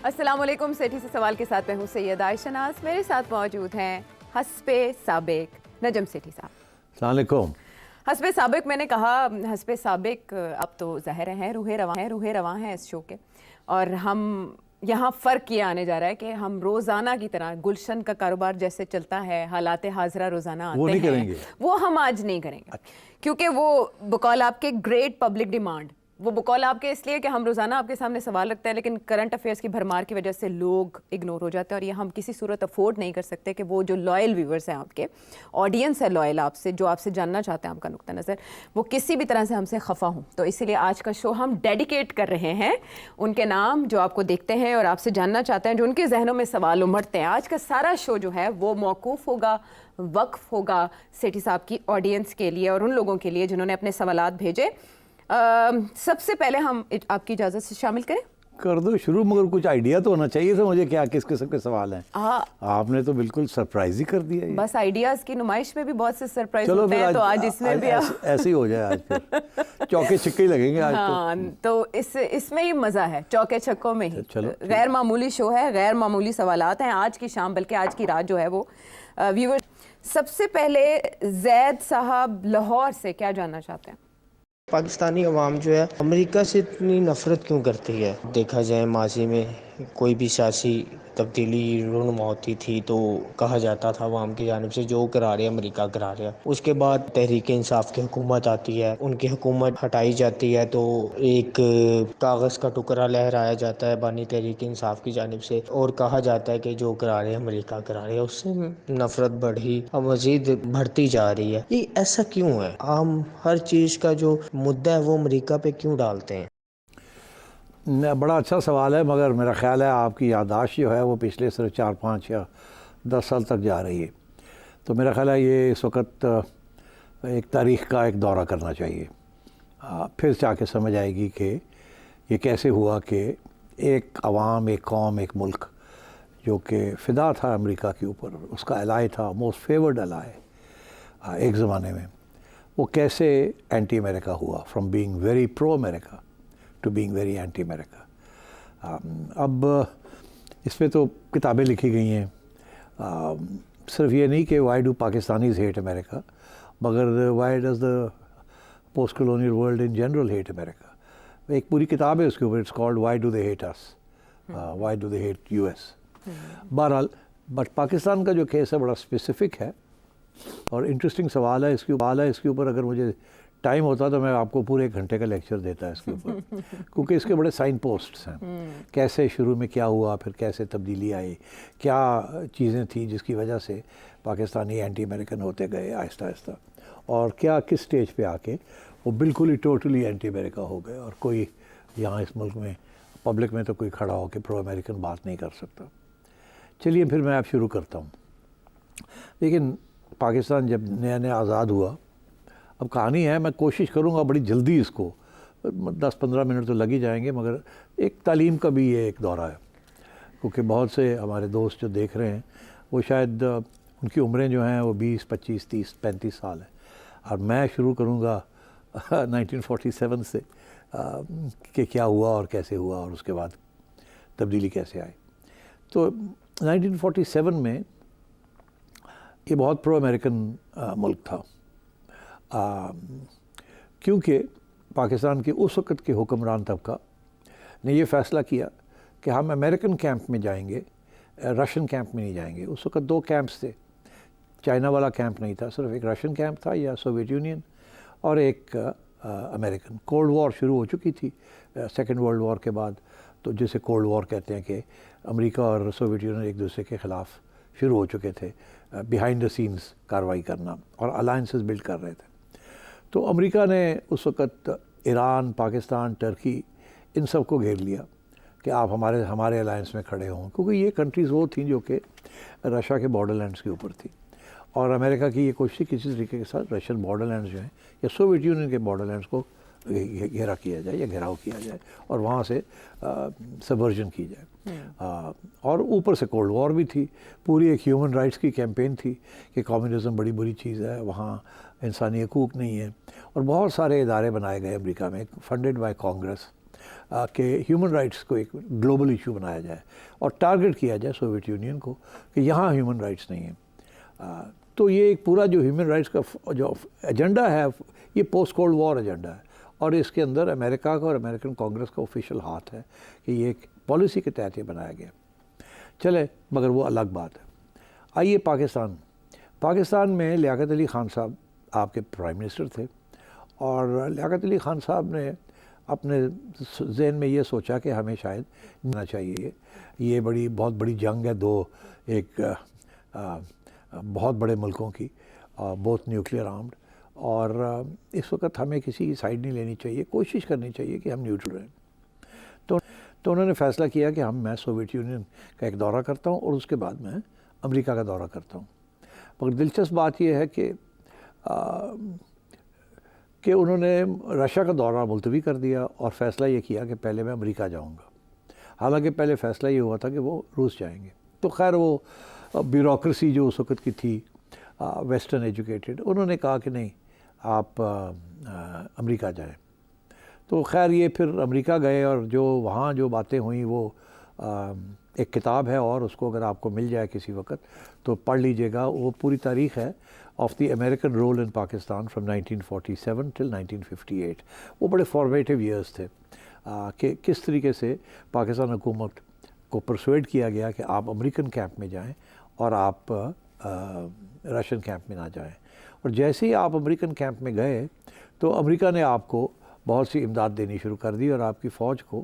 السلام علیکم. سیٹھی سے سوال کے ساتھ میں ہوں سید عائشہ ناز. میرے ساتھ موجود ہیں حسب سابق نجم سیٹھی صاحب. السلام علیکم. حسب سابق میں نے کہا حسب سابق اب تو ظاہر ہیں روح رواں ہیں اس شو کے, اور ہم یہاں فرق یہ آنے جا رہا ہے کہ ہم روزانہ کی طرح گلشن کا کاروبار جیسے چلتا ہے, حالات حاضرہ روزانہ آتے ہیں, وہ نہیں کریں گے, وہ ہم آج نہیں کریں گے. کیونکہ وہ بقول آپ کے گریٹ پبلک ڈیمانڈ, وہ بقول آپ کے اس لیے کہ ہم روزانہ آپ کے سامنے سوال رکھتے ہیں, لیکن کرنٹ افیئرس کی بھرمار کی وجہ سے لوگ اگنور ہو جاتے ہیں, اور یہ ہم کسی صورت افورڈ نہیں کر سکتے کہ وہ جو لائل ویورز ہیں, آپ کے آڈینس ہے لائل آپ سے, جو آپ سے جاننا چاہتے ہیں آپ کا نقطہ نظر, وہ کسی بھی طرح سے ہم سے خفا ہوں. تو اسی لیے آج کا شو ہم ڈیڈیکیٹ کر رہے ہیں ان کے نام جو آپ کو دیکھتے ہیں اور آپ سے جاننا چاہتے ہیں, جو ان کے ذہنوں میں سوال امڑتے ہیں. آج کا سارا شو جو ہے وہ موقوف ہوگا, وقف ہوگا سیٹھی صاحب کی آڈینس کے لیے اور ان لوگوں کے لیے جنہوں نے اپنے سوالات بھیجے. سب سے پہلے ہم آپ کی اجازت سے شامل کریں. کر دو شروع, مگر کچھ آئیڈیا تو ہونا چاہیے تھا مجھے کیا کس قسم کے سوال ہیں. آپ نے تو بالکل سرپرائز ہی کر دیا. بس آئیڈیاز کی نمائش میں بھی بہت سے سرپرائز ہوتے ہیں, تو آج اس میں بھی ایسے ہی ہو جائے. آج پھر چوکے چھکے ہی لگیں گے آج. ہاں, تو اس میں ہی مزہ ہے, چوکے چھکوں میں ہی. غیر معمولی شو ہے, غیر معمولی سوالات ہیں آج کی شام, بلکہ آج کی رات جو ہے وہ ویور. سب سے پہلے زید صاحب لاہور سے کیا جاننا چاہتے ہیں؟ پاکستانی عوام جو ہے امریکہ سے اتنی نفرت کیوں کرتی ہے؟ دیکھا جائے ماضی میں کوئی بھی سیاسی تبدیلی رونما ہوتی تھی تو کہا جاتا تھا عوام کی جانب سے جو کرا رہے امریکہ کرا رہا. اس کے بعد تحریک انصاف کی حکومت آتی ہے, ان کی حکومت ہٹائی جاتی ہے تو ایک کاغذ کا ٹکڑا لہرایا جاتا ہے بانی تحریک انصاف کی جانب سے, اور کہا جاتا ہے کہ جو کرا رہے امریکہ کرا رہے. اس سے نفرت بڑھی اور مزید بڑھتی جا رہی ہے. یہ ایسا کیوں ہے؟ ہم ہر چیز کا جو مدعا ہے وہ امریکہ پہ کیوں ڈالتے ہیں؟ بڑا اچھا سوال ہے, مگر میرا خیال ہے آپ کی یادداشت جو ہے وہ پچھلے صرف 4 5 یا 10 سال تک جا رہی ہے. تو میرا خیال ہے یہ اس وقت ایک تاریخ کا ایک دورہ کرنا چاہیے. پھر جا کے سمجھ آئے گی کہ یہ کیسے ہوا کہ ایک عوام, ایک قوم, ایک ملک جو کہ فدا تھا امریکہ کے اوپر, اس کا الائے تھا, موسٹ فیورڈ الائے ایک زمانے میں, وہ کیسے اینٹی امریکہ ہوا, from being very pro America to being very anti America. اب اس پہ تو کتابیں لکھی گئی ہیں, صرف یہ نہیں کہ why do Pakistanis hate America, مگر why does the post colonial world in general hate America. ایک پوری کتاب ہے اس کے اوپر, it's called why do they hate us, why do they hate U S. بہرحال بٹ پاکستان کا جو کیس ہے بڑا اسپیسیفک ہے اور انٹرسٹنگ سوال ہے. اس کے اوپر اگر مجھے ٹائم ہوتا تو میں آپ کو پورے 1 گھنٹے کا لیکچر دیتا ہے اس کے اوپر, کیونکہ اس کے بڑے سائن پوسٹس ہیں. کیسے شروع میں کیا ہوا, پھر کیسے تبدیلی آئی, کیا چیزیں تھیں جس کی وجہ سے پاکستانی اینٹی امریکن ہوتے گئے آہستہ آہستہ, اور کیا کس سٹیج پہ آ کے وہ بالکل ہی ٹوٹلی اینٹی امریکہ ہو گئے, اور کوئی یہاں اس ملک میں پبلک میں تو کوئی کھڑا ہو کے پرو امریکن بات نہیں کر سکتا. چلیے پھر میں اب شروع کرتا ہوں. لیکن پاکستان جب نیا نیا آزاد ہوا, اب کہانی ہے, میں کوشش کروں گا بڑی جلدی, اس کو 10 15 منٹ تو لگ ہی جائیں گے, مگر ایک تعلیم کا بھی یہ ایک دورہ ہے, کیونکہ بہت سے ہمارے دوست جو دیکھ رہے ہیں وہ شاید ان کی عمریں جو ہیں وہ 20 25 30 35 سال ہیں, اور میں شروع کروں گا 1947 سے کہ کیا ہوا اور کیسے ہوا اور اس کے بعد تبدیلی کیسے آئی. تو 1947 میں یہ بہت پرو امریکن ملک تھا, کیونکہ پاکستان کے اس وقت کے حکمران طبقہ نے یہ فیصلہ کیا کہ ہم امریکن کیمپ میں جائیں گے, رشین کیمپ میں نہیں جائیں گے. اس وقت 2 کیمپس تھے, چائنا والا کیمپ نہیں تھا, صرف ایک رشین کیمپ تھا یا سوویت یونین, اور ایک امریکن. کولڈ وار شروع ہو چکی تھی سیکنڈ ورلڈ وار کے بعد, تو جسے کولڈ وار کہتے ہیں, کہ امریکہ اور سوویت یونین ایک دوسرے کے خلاف شروع ہو چکے تھے بیہائنڈ دا سینز کارروائی کرنا, اور الائنسز بلڈ کر رہے تھے. تو امریکہ نے اس وقت ایران, پاکستان, ٹرکی, ان سب کو گھیر لیا کہ آپ ہمارے الائنس میں کھڑے ہوں, کیونکہ یہ کنٹریز وہ تھیں جو کہ رشیا کے بارڈر لینڈس کے اوپر تھیں, اور امریکہ کی یہ کوشش کسی طریقے کے ساتھ رشین بارڈر لینڈس جو ہیں یا سوویت یونین کے بارڈر لینڈس کو گھیرا کیا جائے یا گھیراؤ کیا جائے, اور وہاں سے سبورجن کی جائے. اور اوپر سے کولڈ وار بھی تھی, پوری ایک ہیومن رائٹس کی کیمپین تھی کہ کمیونزم بڑی بری چیز ہے, وہاں انسانی حقوق نہیں ہے, اور بہت سارے ادارے بنائے گئے امریکہ میں فنڈڈ بائی کانگریس, کہ ہیومن رائٹس کو ایک گلوبل ایشو بنایا جائے اور ٹارگٹ کیا جائے سوویت یونین کو کہ یہاں ہیومن رائٹس نہیں ہیں. تو یہ ایک پورا جو ہیومن رائٹس کا جو ایجنڈا ہے یہ پوسٹ کولڈ وار ایجنڈا ہے اور اس کے اندر امریکہ کا اور امریکن کانگریس کا آفیشیل ہاتھ ہے کہ یہ ایک پالیسی کے تحت یہ بنایا گیا. چلے مگر وہ الگ بات ہے. آئیے پاکستان میں لیاقت علی خان صاحب آپ کے پرائم منسٹر تھے اور لیاقت علی خان صاحب نے اپنے ذہن میں یہ سوچا کہ ہمیں شاید نہ چاہیے یہ بہت بڑی جنگ ہے دو ایک بہت بڑے ملکوں کی بہت نیوکلیئر آرمڈ اور اس وقت ہمیں کسی کی سائیڈ نہیں لینی چاہیے, کوشش کرنی چاہیے کہ ہم نیوٹرل رہیں. تو انہوں نے فیصلہ کیا کہ میں سوویت یونین کا ایک دورہ کرتا ہوں اور اس کے بعد میں امریکہ کا دورہ کرتا ہوں. مگر دلچسپ بات یہ ہے کہ انہوں نے رشیا کا دورہ ملتوی کر دیا اور فیصلہ یہ کیا کہ پہلے میں امریکہ جاؤں گا, حالانکہ پہلے فیصلہ یہ ہوا تھا کہ وہ روس جائیں گے. تو خیر وہ بیوروکریسی جو اس وقت کی تھی ویسٹرن ایجوکیٹڈ, انہوں نے کہا کہ نہیں آپ امریکہ جائیں. تو خیر یہ پھر امریکہ گئے اور جو وہاں جو باتیں ہوئیں وہ ایک کتاب ہے اور اس کو اگر آپ کو مل جائے کسی وقت تو پڑھ لیجئے گا. وہ پوری تاریخ ہے of the American rule in Pakistan from 1947 till 1958. وہ بڑے فارمیٹیو ایئرز تھے کہ کس طریقے سے پاکستان حکومت کو پرسویڈ کیا گیا کہ آپ امریکن کیمپ میں جائیں اور آپ رشین کیمپ میں نہ جائیں. اور جیسے ہی آپ امریکن کیمپ میں گئے تو امریکہ نے آپ کو بہت سی امداد دینی شروع کر دی اور آپ کی فوج کو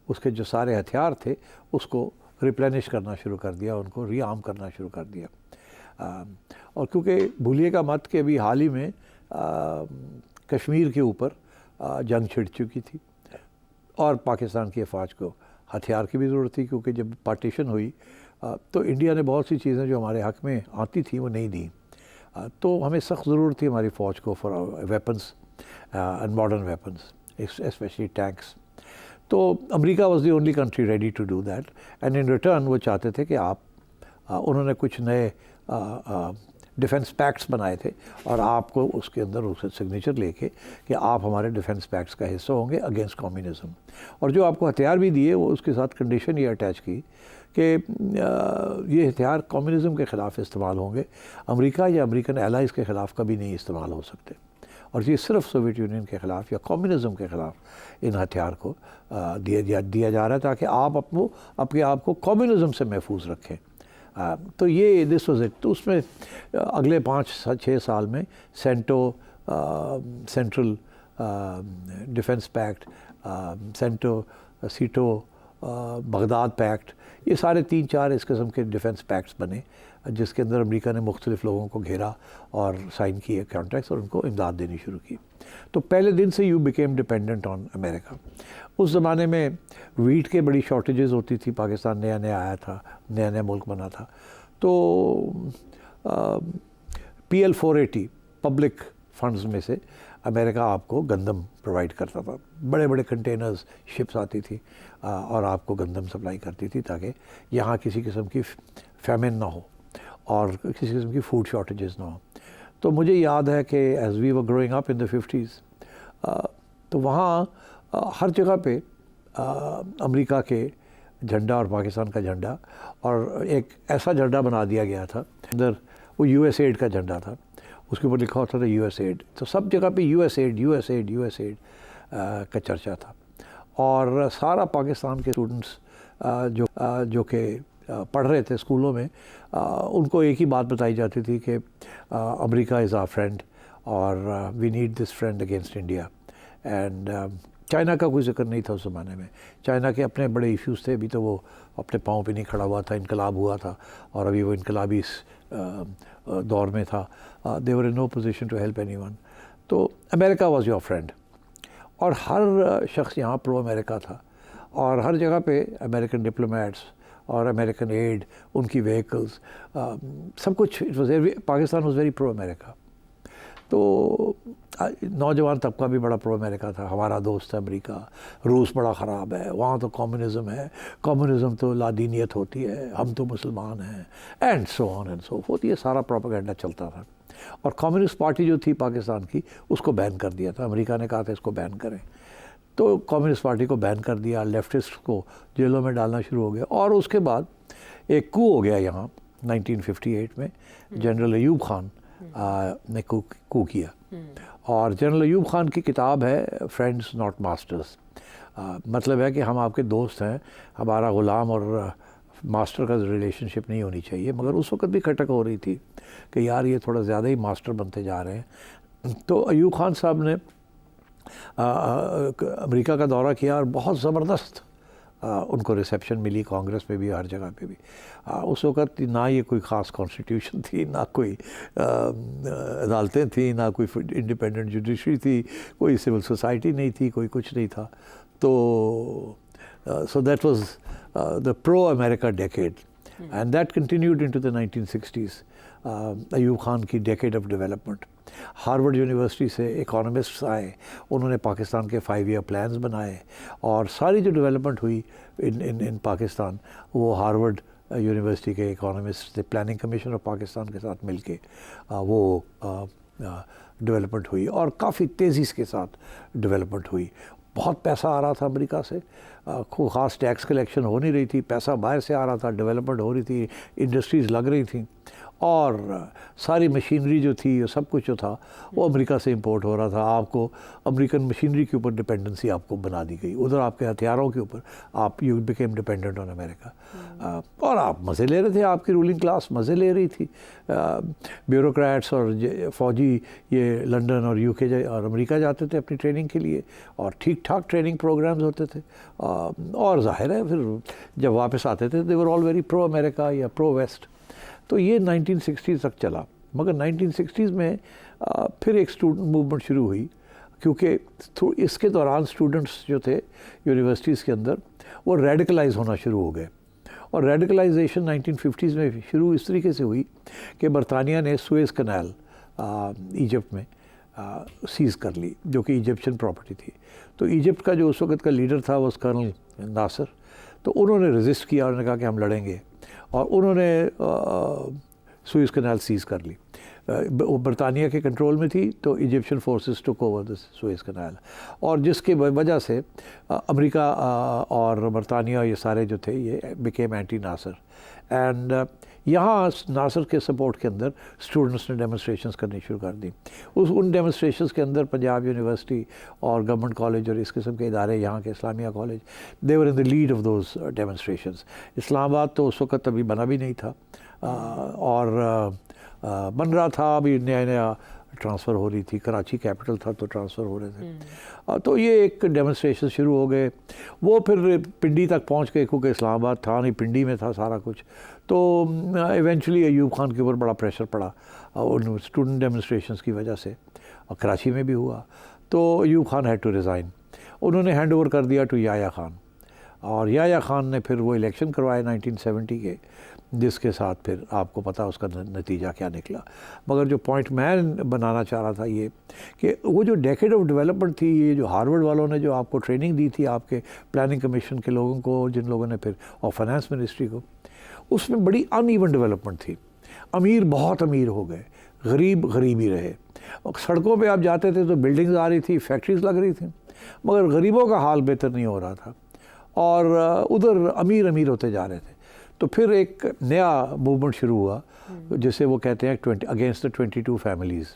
اس کے جو سارے ہتھیار تھے اس کو ریپلینش کرنا شروع کر دیا, ان کو ری آرم کرنا شروع کر دیا. اور کیونکہ بھولیے گا مت کہ ابھی حال ہی میں کشمیر کے اوپر جنگ چھڑ چکی تھی اور پاکستان کی افواج کو ہتھیار کی بھی ضرورت تھی, کیونکہ جب پارٹیشن ہوئی تو انڈیا نے بہت سی چیزیں جو ہمارے حق میں آتی تھیں وہ نہیں دیں. تو ہمیں سخت ضرورت تھی ہماری فوج کو for weapons and modern weapons, especially tanks. تو America was the only country ready to do that and in return وہ چاہتے تھے کہ انہوں نے کچھ نئے ڈیفنس پیکٹس بنائے تھے اور آپ کو اس کے اندر اس سگنیچر لے کے کہ آپ ہمارے ڈیفنس پیکٹس کا حصہ ہوں گے اگینسٹ کمیونزم. اور جو آپ کو ہتھیار بھی دیے وہ اس کے ساتھ کنڈیشن یہ اٹیچ کی کہ یہ ہتھیار کمیونزم کے خلاف استعمال ہوں گے, امریکہ یا امریکن ایلائز کے خلاف کبھی نہیں استعمال ہو سکتے. اور یہ صرف سوویت یونین کے خلاف یا کمیونزم کے خلاف ان ہتھیار کو دیا جا رہا ہے تاکہ آپ اپنے آپ کو کمیونزم سے محفوظ رکھیں. تو یہ دس واز اٹ. تو اس میں اگلے 5-6 سال میں سینٹرل ڈیفنس پیکٹ, سیٹو بغداد پیکٹ, یہ سارے 3-4 اس قسم کے ڈیفنس پیکٹس بنے جس کے اندر امریکہ نے مختلف لوگوں کو گھیرا اور سائن کیے کانٹریکٹس اور ان کو امداد دینی شروع کی. تو پہلے دن سے یو بیکیم ڈیپینڈنٹ آن امریکہ. اس زمانے میں ویٹ کے بڑی شارٹیجز ہوتی تھی, پاکستان نیا نیا آیا تھا, نیا نیا ملک بنا تھا. تو PL480 پبلک فنڈز میں سے امریکہ آپ کو گندم پرووائڈ کرتا تھا. بڑے بڑے کنٹینرز شپس آتی تھی اور آپ کو گندم سپلائی کرتی تھی تاکہ یہاں کسی قسم کی فیمن نہ ہو اور کسی قسم کی فوڈ شارٹیجز نہ ہو. تو مجھے یاد ہے کہ as we were growing up in the 50s تو وہاں ہر جگہ پہ امریکہ کے جھنڈا اور پاکستان کا جھنڈا اور ایک ایسا جھنڈا بنا دیا گیا تھا اندر وہ USA کا جھنڈا تھا, اس کے اوپر لکھا ہوتا تھا USA. تو سب جگہ پہ USA کا چرچا تھا اور سارا پاکستان کے اسٹوڈنٹس جو کہ پڑھ رہے تھے اسکولوں میں ان کو ایک ہی بات بتائی جاتی تھی کہ امریکہ از آور فرینڈ اور we need this friend against India. And China کا کوئی ذکر نہیں تھا اس زمانے میں. چائنا کے اپنے بڑے ایشوز تھے, ابھی تو وہ اپنے پاؤں پہ نہیں کھڑا ہوا تھا, انقلاب ہوا تھا اور ابھی وہ انقلابی دور میں تھا. They were in no position to help anyone. تو امریکہ واز یور فرینڈ اور ہر شخص یہاں پرو امریکہ تھا اور ہر جگہ پہ امریکن ڈپلومیٹس اور امریکن ایڈ, ان کی وہیکلز, سب کچھ پاکستان واز ویری پرو امریکہ. تو نوجوان طبقہ بھی بڑا پرو امریکہ تھا, ہمارا دوست ہے امریکہ, روس بڑا خراب ہے, وہاں تو کمیونزم ہے, کمیونزم تو لادینیت ہوتی ہے, ہم تو مسلمان ہیں, and so on and so fourth. یہ سارا پروپیگنڈا چلتا تھا اور کمیونسٹ پارٹی جو تھی پاکستان کی اس کو بین کر دیا تھا. امریکہ نے کہا تھا اس کو بین کریں. تو کمیونسٹ پارٹی کو بین کر دیا, لیفٹسٹ کو جیلوں میں ڈالنا شروع ہو گیا. اور اس کے بعد ایک کو ہو گیا یہاں 1958 میں, جنرل ایوب خان نے کو کیا. اور جنرل ایوب خان کی کتاب ہے فرینڈز ناٹ ماسٹرز. مطلب ہے کہ ہم آپ کے دوست ہیں, ہمارا غلام اور ماسٹر کا ریلیشن شپ نہیں ہونی چاہیے. مگر اس وقت بھی کھٹک ہو رہی تھی کہ یار یہ تھوڑا زیادہ ہی ماسٹر بنتے جا رہے ہیں. تو ایوب خان صاحب نے امریکہ کا دورہ کیا اور بہت زبردست ان کو ریسیپشن ملی, کانگریس میں بھی, ہر جگہ پہ بھی. اس وقت نہ یہ کوئی خاص کانسٹیٹیوشن تھی, نہ کوئی عدالتیں تھیں, نہ کوئی انڈیپینڈنٹ جوڈیشری تھی, کوئی سول سوسائٹی نہیں تھی, کوئی کچھ نہیں تھا. تو so that was the pro-America decade, and that continued into the 1960s. Ayub Khan کی decade of development. Harvard university سے اکانومسٹس آئے, انہوں نے پاکستان کے 5 ایئر پلانز بنائے, اور ساری جو ڈیولپمنٹ ہوئی ان پاکستان وہ ہارورڈ یونیورسٹی کے اکانومسٹ سے, پلاننگ کمیشن آف پاکستان کے ساتھ مل کے وہ ڈیولپمنٹ ہوئی, اور کافی تیزی کے ساتھ ڈیولپمنٹ ہوئی. بہت پیسہ آ رہا تھا امریکہ سے, کوئی خاص ٹیکس کلیکشن ہو نہیں رہی تھی, پیسہ باہر سے آ رہا تھا, ڈیولپمنٹ ہو رہی تھی, انڈسٹریز لگ رہی تھیں, اور ساری مشینری جو تھی, سب کچھ جو تھا وہ امریکہ سے امپورٹ ہو رہا تھا. آپ کو امریکن مشینری کے اوپر ڈپینڈنسی آپ کو بنا دی گئی, ادھر آپ کے ہتھیاروں کے اوپر آپ یو بیکیم ڈپینڈنٹ آن امریکہ. اور آپ مزے لے رہے تھے, آپ کی رولنگ کلاس مزے لے رہی تھی. بیوروکریٹس اور فوجی یہ لنڈن اور UK اور امریکہ جاتے تھے اپنی ٹریننگ کے لیے, اور ٹھیک ٹھاک ٹریننگ پروگرامز ہوتے تھے. اور ظاہر ہے پھر جب واپس آتے تھے, دے ور آل ویری پرو امریکہ یا پرو ویسٹ. تو یہ 1960s تک چلا. مگر 1960s میں پھر ایک اسٹوڈنٹ موومنٹ شروع ہوئی, کیونکہ اس کے دوران اسٹوڈنٹس جو تھے یونیورسٹیز کے اندر وہ ریڈیکلائز ہونا شروع ہو گئے. اور ریڈیکلائزیشن 1950s میں شروع اس طریقے سے ہوئی کہ برطانیہ نے سویز کنال ایجپٹ میں سیز کر لی, جو کہ ایجپشن پراپرٹی تھی. تو ایجپٹ کا جو اس وقت کا لیڈر تھا وہ کرنل ناصر, تو انہوں نے رزسٹ کیا, انہوں نے کہا کہ ہم لڑیں گے, اور انہوں نے سوئز کنال سیز کر لی. وہ برطانیہ کے کنٹرول میں تھی, تو ایجپشن فورسز ٹوک اوور دا سوئز کنال, اور جس کی وجہ سے امریکہ اور برطانیہ یہ سارے جو تھے یہ بیکیم اینٹی ناصر. اینڈ یہاں ناصر کے سپورٹ کے اندر اسٹوڈنٹس نے ڈیمونسٹریشنز کرنی شروع کر دی. ان ڈیمونسٹریشنز کے اندر پنجاب یونیورسٹی اور گورنمنٹ کالج اور اس قسم کے ادارے, یہاں کے Islamia college, they were in the lead of those demonstrations. Islamabad تو اس وقت ابھی بنا بھی نہیں تھا, اور بن رہا تھا, ابھی نیا ٹرانسفر ہو رہی تھی, کراچی کیپٹل تھا تو ٹرانسفر ہو رہے تھے. تو یہ ایک ڈیمونسٹریشن شروع ہو گئے. وہ پھر پنڈی تک پہنچ گئے, کیونکہ اسلام آباد تھا نہیں, پنڈی میں تھا سارا کچھ. تو ایونچولی ایوب خان کے اوپر بڑا پریشر پڑا ان اسٹوڈنٹ ڈیمونسٹریشنز کی وجہ سے, اور کراچی میں بھی ہوا. تو Ayub Khan had to resign. انہوں نے ہینڈ اوور کر دیا ٹو یحییٰ خان, اور یحییٰ خان نے پھر وہ الیکشن کروائے 1970 کے, جس کے ساتھ پھر آپ کو پتہ اس کا نتیجہ کیا نکلا. مگر جو پوائنٹ میں بنانا چاہ رہا تھا یہ کہ وہ جو ڈیکیڈ آف ڈیولپمنٹ تھی, یہ جو ہارورڈ والوں نے جو آپ کو ٹریننگ دی تھی, آپ کے پلاننگ کمیشن کے لوگوں کو, جن لوگوں نے پھر, اور فائنانس منسٹری کو, اس میں بڑی ان ایون ڈیولپمنٹ تھی. امیر بہت امیر ہو گئے, غریب غریب ہی رہے. سڑکوں پہ آپ جاتے تھے تو بلڈنگز آ رہی تھی, فیکٹریز لگ رہی تھیں, مگر غریبوں کا حال بہتر نہیں ہو رہا تھا, اور ادھر امیر امیر ہوتے جا رہے تھے. تو پھر ایک نیا موومنٹ شروع ہوا, جسے وہ کہتے ہیں اگینسٹ دا 22 فیملیز.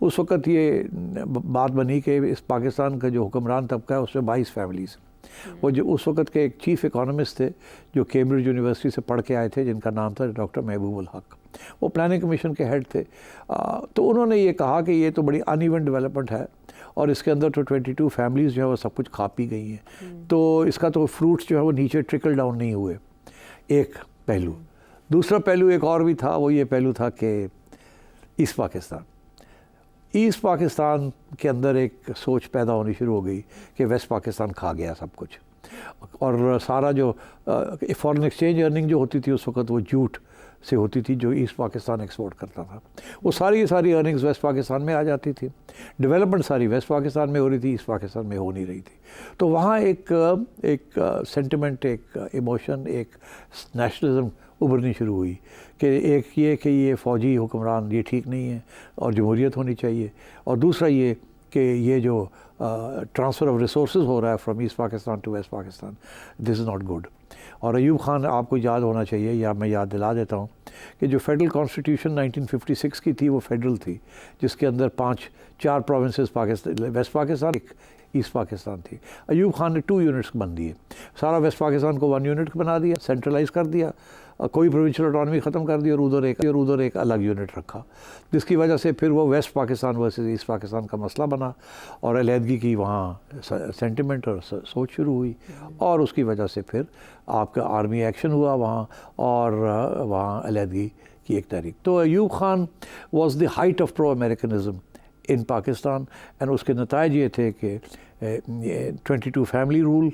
اس وقت یہ بات بنی کہ اس پاکستان کا جو حکمران طبقہ ہے اس میں 22 فیملیز. وہ جو اس وقت کے ایک چیف اکانومسٹ تھے جو کیمبرج یونیورسٹی سے پڑھ کے آئے تھے, جن کا نام تھا ڈاکٹر محبوب الحق, وہ پلاننگ کمیشن کے ہیڈ تھے. تو انہوں نے یہ کہا کہ یہ تو بڑی ان ایون ڈیولپمنٹ ہے, اور اس کے اندر تو 22 فیملیز جو ہے وہ سب کچھ کھا پی گئی ہیں, تو اس کا تو فروٹس جو ہے وہ نیچے ٹرکل ڈاؤن نہیں ہوئے. ایک پہلو. دوسرا پہلو ایک اور بھی تھا, وہ یہ پہلو تھا کہ ایسٹ پاکستان کے اندر ایک سوچ پیدا ہونی شروع ہو گئی کہ ویسٹ پاکستان کھا گیا سب کچھ, اور سارا جو فارن ایکسچینج ارننگ جو ہوتی تھی اس وقت وہ جھوٹ سے ہوتی تھی جو ایسٹ پاکستان ایکسپورٹ کرتا تھا, وہ ساری ارننگز ویسٹ پاکستان میں آ جاتی تھی. ڈیولپمنٹ ساری ویسٹ پاکستان میں ہو رہی تھی, ایسٹ پاکستان میں ہو نہیں رہی تھی. تو وہاں ایک سینٹیمنٹ, ایک ایموشن, ایک نیشنلزم ابھرنی شروع ہوئی کہ ایک یہ کہ یہ فوجی حکمران یہ ٹھیک نہیں ہے اور جمہوریت ہونی چاہیے, اور دوسرا یہ کہ یہ جو ٹرانسفر آف ریسورسز ہو رہا ہے from East Pakistan to West Pakistan, this is not good. اور ایوب خان آپ کو یاد ہونا چاہیے، یا میں یاد دلا دیتا ہوں کہ جو فیڈرل کانسٹیٹیوشن 1956 کی تھی وہ فیڈرل تھی، جس کے اندر 4 پروونسز پاکستان، ویسٹ پاکستان، ایک ایسٹ پاکستان تھی. ایوب خان نے 2 یونٹس بن دیے، سارا ویسٹ پاکستان کو 1 یونٹ بنا دیا، سینٹرلائز کر دیا، کوئی پروونشل اٹانومی ختم کر دی، اور ادھر ایک الگ یونٹ رکھا، جس کی وجہ سے پھر وہ West Pakistan versus East Pakistan کا مسئلہ بنا، اور علیحدگی کی وہاں سینٹیمنٹ اور سوچ شروع ہوئی، اور اس کی وجہ سے پھر آپ کا آرمی ایکشن ہوا وہاں، اور وہاں علیحدگی کی ایک تحریک. تو Ayub Khan was the height of pro Americanism in Pakistan, and اس کے نتائج یہ تھے کہ 22 فیملی رول،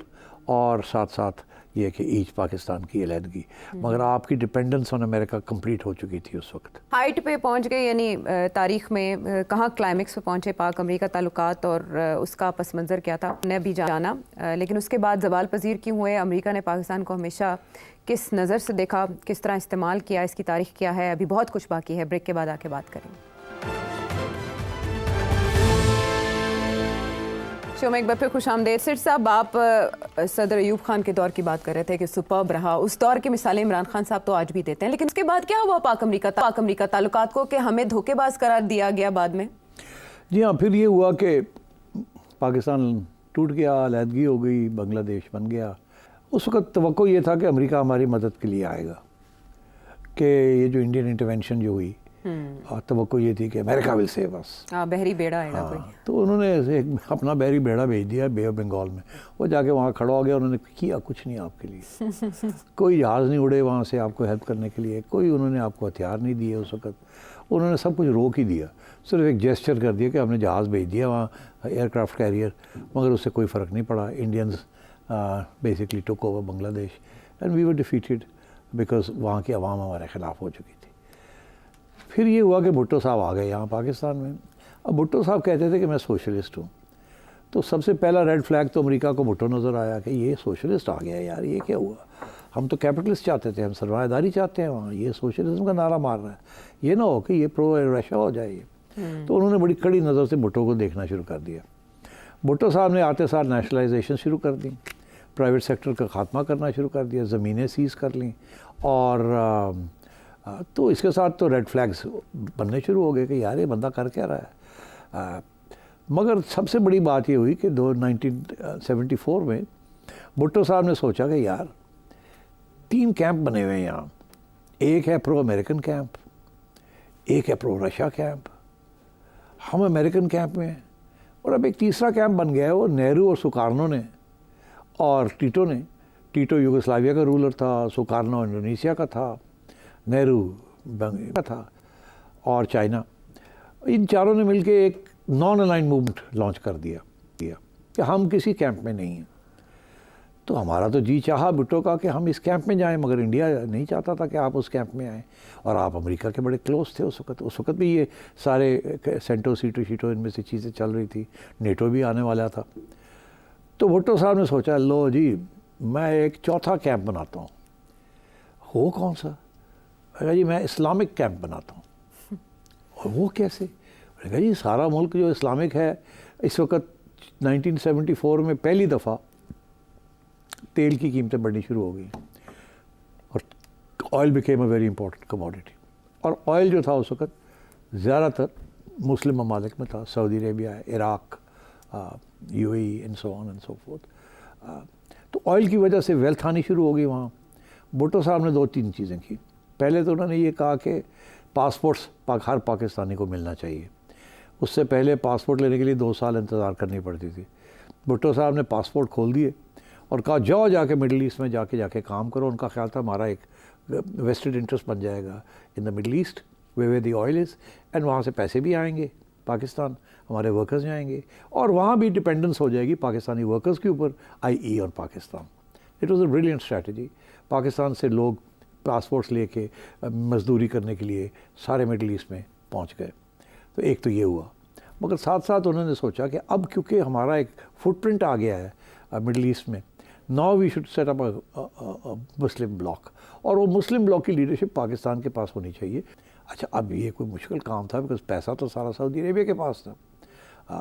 اور ساتھ ساتھ یہ کہ ایچ پاکستان کی علیحدگی. مگر آپ کی ڈپینڈنس آن امریکہ کمپلیٹ ہو چکی تھی اس وقت. ہائٹ پہ پہنچ گئے، یعنی تاریخ میں کہاں کلائمیکس پہ پہنچے پاک امریکہ تعلقات، اور اس کا پس منظر کیا تھا نے بھی جانا. لیکن اس کے بعد زوال پذیر کیوں ہوئے؟ امریکہ نے پاکستان کو ہمیشہ کس نظر سے دیکھا، کس طرح استعمال کیا، اس کی تاریخ کیا ہے؟ ابھی بہت کچھ باقی ہے، بریک کے بعد آ کے بات کریں گے. شو میں ایک بار پھر خوش آمدید. سر صاحب، آپ صدر ایوب خان کے دور کی بات کر رہے تھے کہ سپرب رہا، اس دور کی مثالیں عمران خان صاحب تو آج بھی دیتے ہیں، لیکن اس کے بعد کیا ہوا پاک امریکہ تعلقات کو کہ ہمیں دھوکے باز قرار دیا گیا بعد میں؟ جی ہاں، پھر یہ ہوا کہ پاکستان ٹوٹ گیا، علیحدگی ہو گئی، بنگلہ دیش بن گیا. اس وقت توقع یہ تھا کہ امریکہ ہماری مدد کے لیے آئے گا، کہ یہ جو انڈین انٹرونشن جو ہوئی، توقع یہ تھی کہ امریکہ ول سیو اس. بحری بیڑا آئے گا کوئی. تو انہوں نے اپنا بحری بیڑا بھیج دیا بے آف بنگال میں، وہ جا کے وہاں کھڑا ہو گیا. انہوں نے کیا کچھ نہیں آپ کے لیے، کوئی جہاز نہیں اڑے وہاں سے آپ کو ہیلپ کرنے کے لیے، کوئی انہوں نے آپ کو ہتھیار نہیں دیے. اس وقت انہوں نے سب کچھ روک ہی دیا، صرف ایک جیسچر کر دیا کہ ہم نے جہاز بھیج دیا وہاں، ایئر کرافٹ کیریئر، مگر اس سے کوئی فرق نہیں پڑا. Indians basically took over Bangladesh and we were defeated because وہاں کی عوام ہمارے خلاف ہو چکی تھی. پھر یہ ہوا کہ بھٹو صاحب آ گئے یہاں پاکستان میں. اب بھٹو صاحب کہتے تھے کہ میں سوشلسٹ ہوں، تو سب سے پہلا ریڈ فلیگ تو امریکہ کو بھٹو نظر آیا کہ یہ سوشلسٹ آ گیا یار، یہ کیا ہوا؟ ہم تو کیپٹلسٹ چاہتے تھے، ہم سرمایہ داری چاہتے ہیں وہاں، یہ سوشلزم کا نعرہ مار رہا ہے، یہ نہ ہو کہ یہ پرو رشیا ہو جائے یہ. تو انہوں نے بڑی کڑی نظر سے بھٹو کو دیکھنا شروع کر دیا. بھٹو صاحب نے آتے ساتھ نیشنلائزیشن شروع کر دی، پرائیویٹ سیکٹر کا خاتمہ کرنا شروع کر دیا، زمینیں سیز کر لیں، اور تو اس کے ساتھ تو ریڈ فلیگز بننے شروع ہو گئے کہ یار یہ بندہ کر کیا رہا ہے. مگر سب سے بڑی بات یہ ہوئی کہ 1974 میں بھٹو صاحب نے سوچا کہ یار 3 کیمپ بنے ہوئے ہیں یہاں، ایک ہے پرو امریکن کیمپ، ایک ہے پرو رشیا کیمپ، ہم امریکن کیمپ میں ہیں، اور اب ایک تیسرا کیمپ بن گیا ہے، وہ نہرو اور سکارنو نے اور ٹیٹو نے. ٹیٹو یوگوسلاویا کا رولر تھا، سکارنو انڈونیشیا کا تھا، نہرو کا تھا، اور چائنا. ان چاروں نے مل کے ایک نان الائن موومنٹ لانچ کر دیا کہ ہم کسی کیمپ میں نہیں ہیں. تو ہمارا تو جی چاہا بھٹو کا کہ ہم اس کیمپ میں جائیں، مگر انڈیا نہیں چاہتا تھا کہ آپ اس کیمپ میں آئیں، اور آپ امریکہ کے بڑے کلوز تھے اس وقت بھی یہ سارے سینٹو سیٹو شیٹو ان میں سے چیزیں چل رہی تھی، نیٹو بھی آنے والا تھا. تو بھٹو صاحب نے سوچا لو جی میں ایک چوتھا کیمپ بناتا ہوں. ہو کون سا؟ جی میں اسلامک کیمپ بناتا ہوں. اور وہ کیسے؟ جی سارا ملک جو اسلامک ہے اس وقت 1974 میں پہلی دفعہ تیل کی قیمتیں بڑھنی شروع ہو گئی، اور oil became a very important commodity. اور آئل جو تھا اس وقت زیادہ تر مسلم ممالک میں تھا، Saudi Arabia, Iraq, U A E and so on and so forth. تو آئل کی وجہ سے ویلتھ آنی شروع ہو گئی وہاں. بھٹو صاحب نے 2-3 چیزیں کی. پہلے تو انہوں نے یہ کہا کہ پاسپورٹس ہر پاکستانی کو ملنا چاہیے. اس سے پہلے پاسپورٹ لینے کے لیے 2 سال انتظار کرنی پڑتی تھی. بھٹو صاحب نے پاسپورٹ کھول دیے اور کہا جاؤ جا کے مڈل ایسٹ میں جا کے کام کرو. ان کا خیال تھا ہمارا ایک ویسٹڈ انٹرسٹ بن جائے گا in the Middle East where the oil is, and وہاں سے پیسے بھی آئیں گے پاکستان، ہمارے ورکرز جائیں گے، اور وہاں بھی ڈپینڈنس ہو جائے گی پاکستانی ورکرز کے اوپر، آئی ای اور Pakistan. It was a brilliant strategy. Pakistan سے لوگ پاسپورٹس لے کے مزدوری کرنے کے لیے سارے مڈل ایسٹ میں پہنچ گئے. تو ایک تو یہ ہوا. مگر ساتھ ساتھ انہوں نے سوچا کہ اب کیونکہ ہمارا ایک فٹ پرنٹ آ گیا ہے مڈل ایسٹ میں، now we should set up Muslim bloc, اور وہ مسلم بلاک کی لیڈرشپ پاکستان کے پاس ہونی چاہیے. اچھا اب یہ کوئی مشکل کام تھا بیکاز پیسہ تو سارا سعودی عربیہ کے پاس تھا.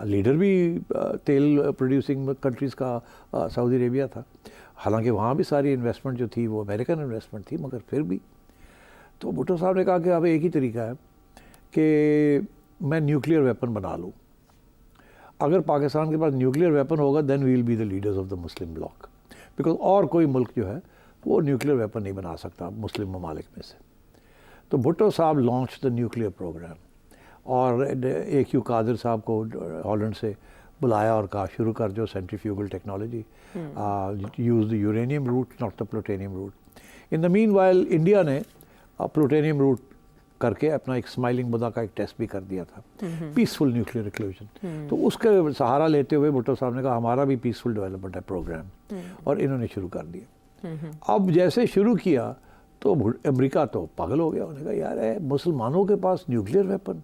لیڈر بھی تیل پروڈیوسنگ کنٹریز کا سعودی عربیہ تھا، حالانکہ وہاں بھی ساری انویسٹمنٹ جو تھی وہ امریکن انویسٹمنٹ تھی، مگر پھر بھی تو بھٹو صاحب نے کہا کہ اب ایک ہی طریقہ ہے کہ میں نیوکلیئر ویپن بنا لوں. اگر پاکستان کے پاس نیوکلیئر ویپن ہوگا then we will be the leaders of the Muslim bloc, because اور کوئی ملک جو ہے وہ نیوکلیئر ویپن نہیں بنا سکتا مسلم ممالک میں سے. تو بھٹو صاحب لانچ دا نیوکلیئر پروگرام، اور اے کیو قادر صاحب کو ہالینڈ سے بلایا اور کہا شروع کر جو centrifugal technology, use the uranium route not the plutonium route. In the meanwhile India نے پلوٹینیم روٹ کر کے اپنا ایک اسمائلنگ بدا کا ایک ٹیسٹ بھی کر دیا تھا، پیسفل نیوکلیئر ایکسپلوژن. تو اس کے سہارا لیتے ہوئے بھٹو صاحب نے کہا ہمارا بھی پیسفل ڈیولپمنٹ ہے پروگرام، اور انہوں نے شروع کر دیا. اب جیسے شروع کیا تو امریکہ تو پاگل ہو گیا، انہوں نے کہا یار مسلمانوں کے پاس نیوکلیئر ویپن،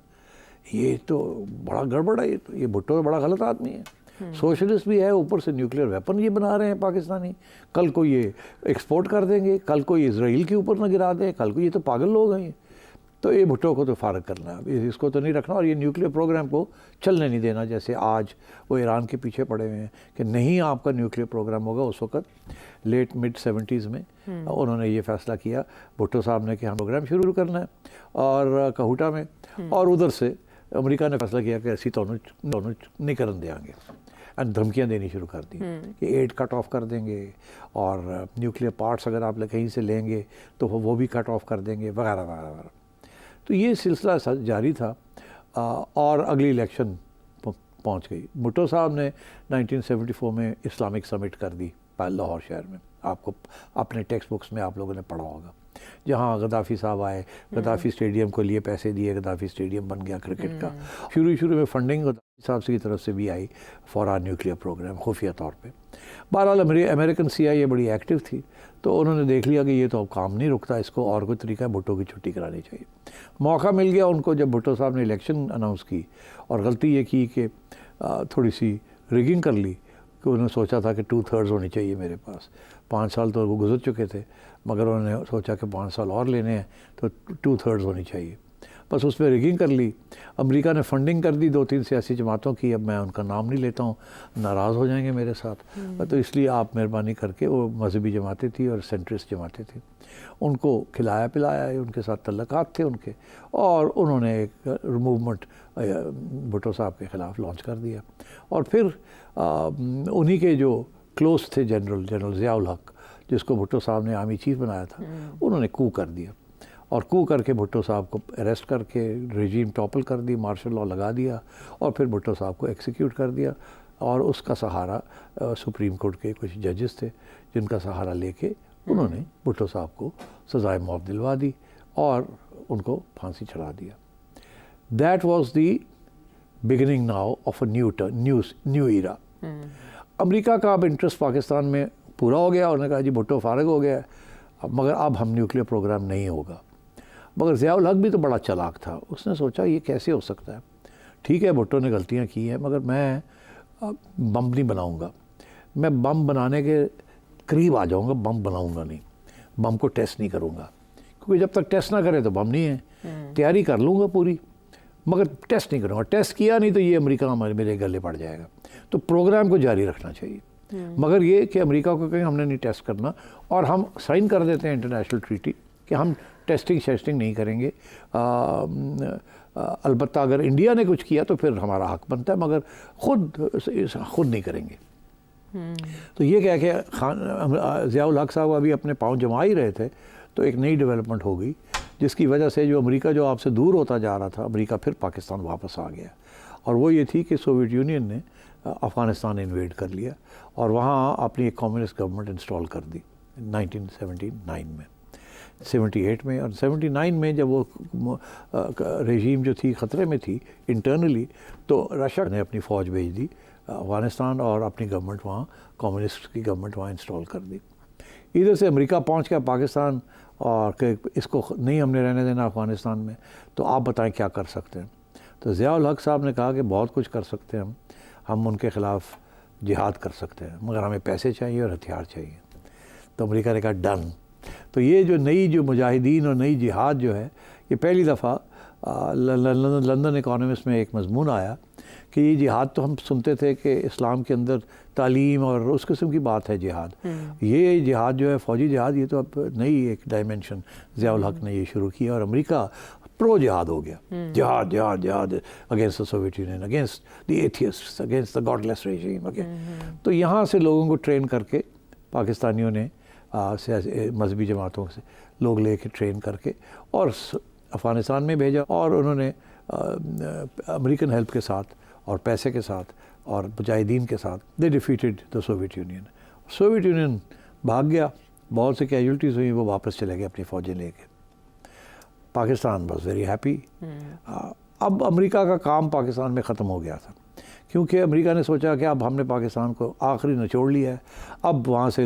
یہ تو بڑا گڑبڑ ہے، یہ بھٹو بڑا غلط آدمی ہے، سوشلسٹ بھی ہے، اوپر سے نیوکلیئر ویپن یہ بنا رہے ہیں پاکستانی، کل کو یہ ایکسپورٹ کر دیں گے، کل کو یہ اسرائیل کے اوپر نہ گرا دیں، کل کو یہ تو پاگل لوگ ہیں. تو یہ بھٹو کو تو فارغ کرنا ہے، اس کو تو نہیں رکھنا، اور یہ نیوکلیئر پروگرام کو چلنے نہیں دینا. جیسے آج وہ ایران کے پیچھے پڑے ہوئے ہیں کہ نہیں آپ کا نیوکلیئر پروگرام ہوگا. اس وقت لیٹ مڈ 70s میں انہوں نے یہ فیصلہ کیا بھٹو صاحب نے کہ ہم پروگرام شروع کرنا ہے اور کہوٹا میں، اور ادھر سے امریکہ نے فیصلہ کیا کہ ایسی دونوں نہیں کرن دیں گے، اور دھمکیاں دینی شروع کر دی کہ ایڈ کٹ آف کر دیں گے، اور نیوکلیئر پارٹس اگر آپ کہیں سے لیں گے تو وہ بھی کٹ آف کر دیں گے، وغیرہ وغیرہ وغیرہ. تو یہ سلسلہ جاری تھا، اور اگلی الیکشن پہنچ گئی. بھٹو صاحب نے 1974 میں اسلامک سمٹ کر دی لاہور شہر میں. آپ کو اپنے ٹیکسٹ بکس میں آپ لوگوں نے پڑھا ہوگا، جہاں غدافی صاحب آئے، غدافی اسٹیڈیم کو لیے پیسے دیے، غدافی اسٹیڈیم بن گیا کرکٹ کا. شروع میں فنڈنگ غدافی صاحب کی طرف سے بھی آئی فار آر نیوکلیئر پروگرام خفیہ طور پہ. بہرحال امریکن CIA بڑی ایکٹیو تھی، تو انہوں نے دیکھ لیا کہ یہ تو اب کام نہیں رکتا، اس کو اور کوئی طریقہ ہے، بھٹو کی چھٹی کرانی چاہیے. موقع مل گیا ان کو جب بھٹو صاحب نے الیکشن اناؤنس کی، اور غلطی یہ کی کہ تھوڑی سی ریگنگ کر لی، کہ انہوں نے سوچا تھا کہ 2/3 ہونی چاہیے میرے پاس. 5 سال تو وہ گزر چکے تھے، مگر انہوں نے سوچا کہ 5 سال اور لینے ہیں تو 2/3 ہونی چاہیے. بس اس میں ریگنگ کر لی. امریکہ نے فنڈنگ کر دی 2-3 سیاسی جماعتوں کی، اب میں ان کا نام نہیں لیتا ہوں، ناراض ہو جائیں گے میرے ساتھ. تو اس لیے آپ مہربانی کر کے، وہ مذہبی جماعتیں تھیں اور سینٹرسٹ جماعتیں تھیں، ان کو کھلایا پلایا، ان کے ساتھ تعلقات تھے ان کے، اور انہوں نے ایک موومنٹ بھٹو صاحب کے خلاف لانچ کر دیا. اور پھر انہی کے جو کلوز تھے جنرل ضیاء الحق، جس کو بھٹو صاحب نے آرمی چیف بنایا تھا، انہوں نے کو کر دیا، اور کو کر کے بھٹو صاحب کو اریسٹ کر کے رجیم ٹاپل کر دی، مارشل لاء لگا دیا، اور پھر بھٹو صاحب کو ایکسیکیوٹ کر دیا. اور اس کا سہارا سپریم کورٹ کے کچھ ججز تھے، جن کا سہارا لے کے انہوں نے بھٹو صاحب کو سزائے موت دلوا دی اور ان کو پھانسی چڑھا دیا. That was the beginning now of a new era. America کا اب انٹرسٹ پاکستان میں پورا ہو گیا، انہوں نے کہا جی بھٹو فارغ ہو گیا ہے، مگر اب ہم نیوکلیئر پروگرام نہیں ہوگا. مگر ضیاء الحق بھی تو بڑا چالاک تھا، اس نے سوچا یہ کیسے ہو سکتا ہے، ٹھیک ہے بھٹو نے غلطیاں کی ہیں، مگر میں بم نہیں بناؤں گا، میں بم بنانے کے قریب آ جاؤں گا، بم بناؤں گا نہیں، بم کو ٹیسٹ نہیں کروں گا، کیونکہ جب تک ٹیسٹ نہ کرے تو بم نہیں ہے. تیاری کر لوں گا پوری، مگر ٹیسٹ نہیں کروں گا. ٹیسٹ کیا نہیں تو یہ امریکہ میرے گلے پڑ جائے گا. تو پروگرام کو جاری رکھنا چاہیے، مگر یہ کہ امریکہ کو کہیں ہم نے نہیں ٹیسٹ کرنا، اور ہم سائن کر دیتے ہیں انٹرنیشنل ٹریٹی کہ ہم ٹیسٹنگ نہیں کریں گے. البتہ اگر انڈیا نے کچھ کیا تو پھر ہمارا حق بنتا ہے، مگر خود نہیں کریں گے. تو یہ کہہ کے ضیاء الحق صاحب ابھی اپنے پاؤں جما ہی رہے تھے، تو ایک نئی ڈیولپمنٹ ہو گئی، جس کی وجہ سے جو امریکہ جو آپ سے دور ہوتا جا رہا تھا، امریکہ پھر پاکستان واپس آ گیا. اور وہ یہ تھی کہ سوویت یونین نے افغانستان انویڈ کر لیا، اور وہاں اپنی ایک کمیونسٹ گورنمنٹ انسٹال کر دی 1979 میں، 78 میں. اور 79 میں جب وہ رژیم جو تھی خطرے میں تھی انٹرنلی، تو رشیا نے اپنی فوج بھیج دی افغانستان، اور اپنی گورنمنٹ وہاں، کمیونسٹ کی گورنمنٹ وہاں انسٹال کر دی. ادھر سے امریکہ پہنچ گیا پاکستان، اور کہ اس کو نہیں ہم نے رہنے دینا افغانستان میں، تو آپ بتائیں کیا کر سکتے ہیں. تو ضیاء الحق صاحب نے کہا کہ بہت کچھ کر سکتے ہیں ہم ان کے خلاف جہاد کر سکتے ہیں، مگر ہمیں پیسے چاہیے اور ہتھیار چاہیے. تو امریکہ نے کہا ڈن. تو یہ جو نئی جو مجاہدین اور نئی جہاد جو ہے، یہ پہلی دفعہ لندن اکانومسٹ میں ایک مضمون آیا کہ یہ جہاد تو ہم سنتے تھے کہ اسلام کے اندر تعلیم اور اس قسم کی بات ہے جہاد، یہ جہاد جو ہے فوجی جہاد، یہ تو اب نئی ایک ڈائمنشن ضیاء الحق نے یہ شروع کی اور امریکہ پرو جہاد ہو گیا. جہاد جہاد جہاد against the Soviet union, against the atheist, against the God less regime. تو یہاں سے لوگوں کو ٹرین کر کے پاکستانیوں نے مذہبی جماعتوں سے لوگ لے کے ٹرین کر کے اور افغانستان میں بھیجا، اور انہوں نے امریکن ہیلپ کے ساتھ اور پیسے کے ساتھ اور مجاہدین کے ساتھ they defeated the Soviet Union. Soviet Union بھاگ گیا، بہت سے کیجولٹیز ہوئی، وہ واپس چلے گئے اپنی فوجیں لے کے. Pakistan was very happy. اب امریکہ کا کام پاکستان میں ختم ہو گیا تھا، کیونکہ امریکہ نے سوچا کہ اب ہم نے پاکستان کو آخری نچوڑ لیا ہے، اب وہاں سے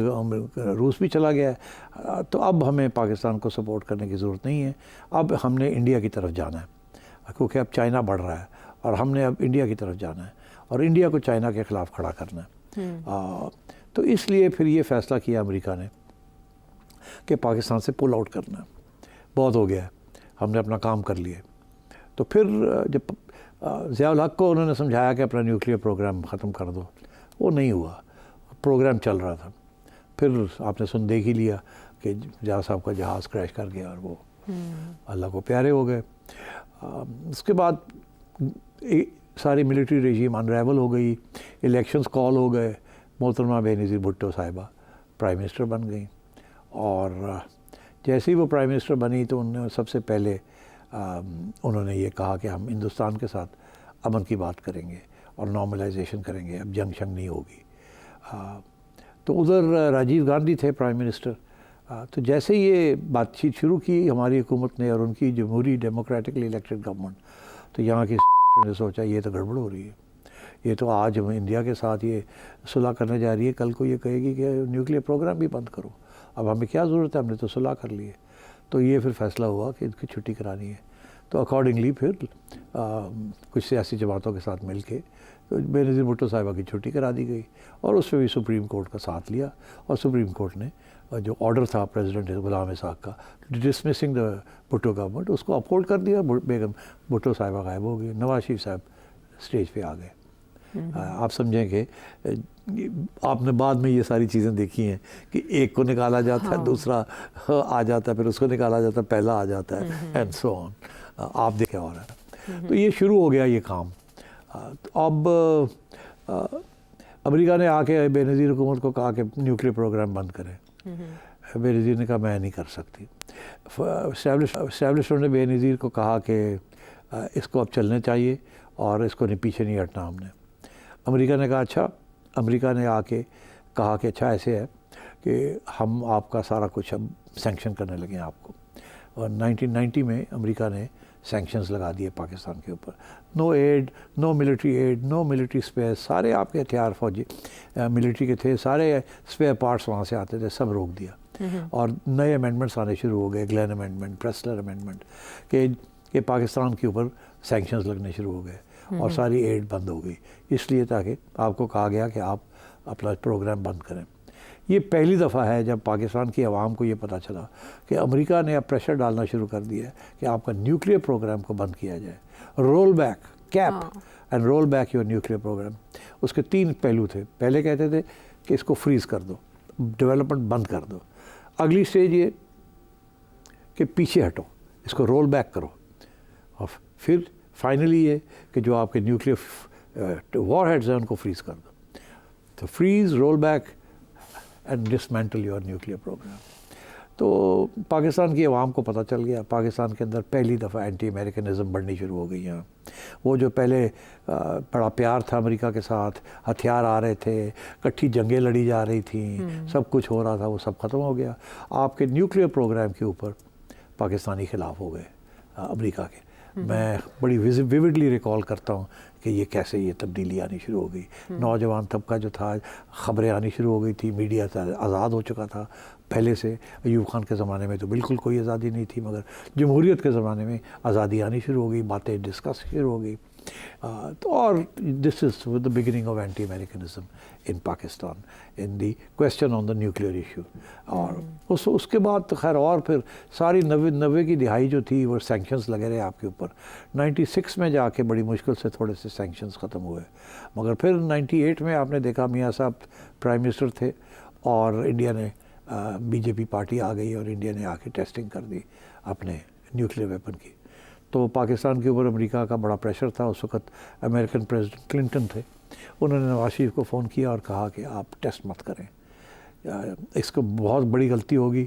روس بھی چلا گیا ہے، تو اب ہمیں پاکستان کو سپورٹ کرنے کی ضرورت نہیں ہے، اب ہم نے انڈیا کی طرف جانا ہے، کیونکہ اب چائنا بڑھ رہا ہے اور ہم نے اب انڈیا کی طرف جانا ہے اور انڈیا کو چائنا کے خلاف کھڑا کرنا ہے. تو اس لیے پھر یہ فیصلہ کیا امریکہ نے کہ پاکستان سے پل آؤٹ کرنا ہے، بہت ہو گیا ہے، ہم نے اپنا کام کر لیا. تو پھر جب ضیاء الحق کو انہوں نے سمجھایا کہ اپنا نیوکلیئر پروگرام ختم کر دو، وہ نہیں ہوا، پروگرام چل رہا تھا. پھر آپ نے دیکھ ہی لیا کہ ضیاء صاحب کا جہاز کریش کر گیا اور وہ اللہ کو پیارے ہو گئے. اس کے بعد ساری ملٹری رجیم انریول ہو گئی، الیکشنز کال ہو گئے، محترمہ بے نظیر بھٹو صاحبہ پرائم منسٹر بن گئیں، اور جیسے ہی وہ پرائم منسٹر بنی تو انہوں نے سب سے پہلے انہوں نے یہ کہا کہ ہم ہندوستان کے ساتھ امن کی بات کریں گے اور نارملائزیشن کریں گے، اب جنگ شنگ نہیں ہوگی. تو ادھر راجیو گاندھی تھے پرائم منسٹر. تو جیسے یہ بات چیت شروع کی ہماری حکومت نے اور ان کی جمہوری ڈیموکریٹکلی الیکٹڈ گورنمنٹ، تو یہاں کی نے سوچا یہ تو گڑبڑ ہو رہی ہے، یہ تو آج ہم انڈیا کے ساتھ یہ صلح کرنے جا رہی ہے، کل کو یہ کہے گی کہ نیوکلیئر پروگرام بھی بند کرو، اب ہمیں کیا ضرورت ہے، ہم نے تو صلح کر لی ہے. تو یہ پھر فیصلہ ہوا کہ ان کی چھٹی کرانی ہے. تو اکارڈنگلی پھر کچھ سیاسی جماعتوں کے ساتھ مل کے بے نظیر بھٹو صاحبہ کی چھٹی کرا دی گئی، اور اس پہ بھی سپریم کورٹ کا ساتھ لیا، اور سپریم کورٹ نے جو آرڈر تھا پریزیڈنٹ غلام اسحاق کا ڈسمسنگ دا بھٹو گورنمنٹ، اس کو اپہولڈ کر دیا. بیگم بھٹو صاحبہ غائب ہو گئی، نواز شریف صاحب اسٹیج پہ آ گئے. آپ سمجھیں کہ آپ نے بعد میں یہ ساری چیزیں دیکھی ہیں کہ ایک کو نکالا جاتا ہے، دوسرا آ جاتا ہے، پھر اس کو نکالا جاتا ہے، پہلا آ جاتا ہے، اینڈ سو آن. آپ دیکھیں ہو رہا ہے. تو یہ شروع ہو گیا یہ کام. اب امریکہ نے آ کے بے نظیر حکومت کو کہا کہ نیوکلیئر پروگرام بند کریں. بے نظیر نے کہا میں نہیں کر سکتی. اسٹیبلشمنٹ نے بے نظیر کو کہا کہ اس کو اب چلنے چاہیے اور اس کو پیچھے نہیں ہٹنا ہم نے. امریکہ نے کہا اچھا. امریکہ نے آ کے کہا کہ اچھا ایسے ہے کہ ہم آپ کا سارا کچھ اب سینکشن کرنے لگے ہیں آپ کو. اور 1990 میں امریکہ نے سینکشنز لگا دیے پاکستان کے اوپر. نو ایڈ، نو ملٹری ایڈ، نو ملٹری اسپیئر، سارے آپ کے ہتھیار فوجی ملٹری کے تھے، سارے اسپیئر پارٹس وہاں سے آتے تھے، سب روک دیا. اور نئے امینڈمنٹس آنے شروع ہو گئے، گلین امینڈمنٹ، پریسلر امینڈمنٹ، کہ پاکستان کے اوپر سینکشنز لگنے شروع ہو گئے اور ساری ایڈ بند ہو گئی، اس لیے تاکہ آپ کو کہا گیا کہ آپ اپنا پروگرام بند کریں. یہ پہلی دفعہ ہے جب پاکستان کی عوام کو یہ پتہ چلا کہ امریکہ نے اب پریشر ڈالنا شروع کر دیا ہے کہ آپ کا نیوکلیئر پروگرام کو بند کیا جائے. Roll back, keep and roll back your nuclear programme. اس کے 3 پہلو تھے. پہلے کہتے تھے کہ اس کو فریز کر دو، ڈیولپمنٹ بند کر دو. اگلی سٹیج یہ کہ پیچھے ہٹو، اس کو رول بیک کرو. اور پھر فائنلی یہ کہ جو آپ کے نیوکلیئر وار ہیڈز ہیں ان کو فریز کر دو. تو freeze, roll back and dismantle your nuclear programme. تو پاکستان کی عوام کو پتہ چل گیا. پاکستان کے اندر پہلی دفعہ اینٹی امریکنزم بڑھنی شروع ہو گئی. یہاں وہ جو پہلے بڑا پیار تھا امریکہ کے ساتھ، ہتھیار آ رہے تھے، کٹھی جنگیں لڑی جا رہی تھیں، سب کچھ ہو رہا تھا، وہ سب ختم ہو گیا. آپ کے نیوکلیئر پروگرام کے اوپر پاکستانی خلاف ہو گئے امریکہ کے. میں بڑی ویوڈلی ریکال کرتا ہوں کہ یہ کیسے یہ تبدیلی آنی شروع ہو گئی. نوجوان طبقہ جو تھا، خبریں آنی شروع ہو گئی تھی، میڈیا آزاد ہو چکا تھا پہلے سے. ایوب خان کے زمانے میں تو بالکل کوئی آزادی نہیں تھی، مگر جمہوریت کے زمانے میں آزادی آنی شروع ہو گئی، باتیں ڈسکس شروع ہو گئی. تو اور this is the beginning of anti Americanism in Pakistan in the question on the nuclear issue. اور اس کے بعد تو خیر اور پھر ساری نوے کی دہائی جو تھی وہ سینکشنز لگے رہے آپ کے اوپر. 96 میں جا کے بڑی مشکل سے تھوڑے سے سینکشنز ختم ہوئے, مگر پھر 98 میں آپ نے دیکھا میاں صاحب پرائم منسٹر تھے اور انڈیا نے بی جے پی پارٹی آ گئی اور انڈیا نے آ کے ٹیسٹنگ کر دی اپنے نیوکلیئر ویپن کی. تو پاکستان کے اوپر امریکہ کا بڑا پریشر تھا. اس وقت امریکن پریزیڈنٹ کلنٹن تھے, انہوں نے نواز شریف کو فون کیا اور کہا کہ آپ ٹیسٹ مت کریں, اس کو بہت بڑی غلطی ہوگی,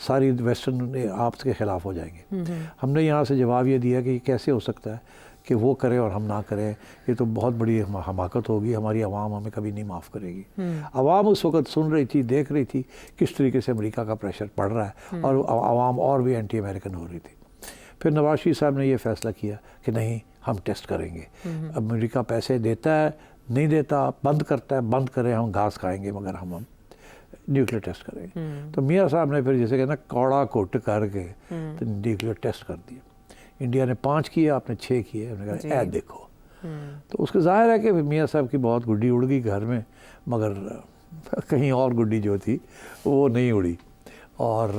ساری ویسٹرن آپ کے خلاف ہو جائیں گے. ہم نے یہاں سے جواب یہ دیا کہ یہ کیسے ہو سکتا ہے کہ وہ کرے اور ہم نہ کریں, یہ تو بہت بڑی حماقت ہوگی, ہماری عوام ہمیں کبھی نہیں معاف کرے گی. عوام اس وقت سن رہی تھی, دیکھ رہی تھی کس طریقے سے امریکہ کا پریشر پڑ رہا ہے اور عوام اور بھی اینٹی امریکن ہو رہی تھی. پھر نواز شریف صاحب نے یہ فیصلہ کیا کہ نہیں ہم ٹیسٹ کریں گے. امریکہ پیسے دیتا ہے نہیں دیتا, بند کرتا ہے بند کریں, ہم گھاس کھائیں گے مگر ہم نیوکلیئر ٹیسٹ کریں گے. تو میاں صاحب نے پھر جیسے کہ نا کوڑا کوٹ کر کے نیوکلیئر ٹیسٹ کر دیا. انڈیا نے 5 کیے, آپ نے 6 کیے. ہم نے کہا اے دیکھو. تو اس کے ظاہر ہے کہ میاں صاحب کی بہت گڈی اڑ گئی گھر میں, مگر کہیں اور گڈی جو تھی وہ نہیں اڑی اور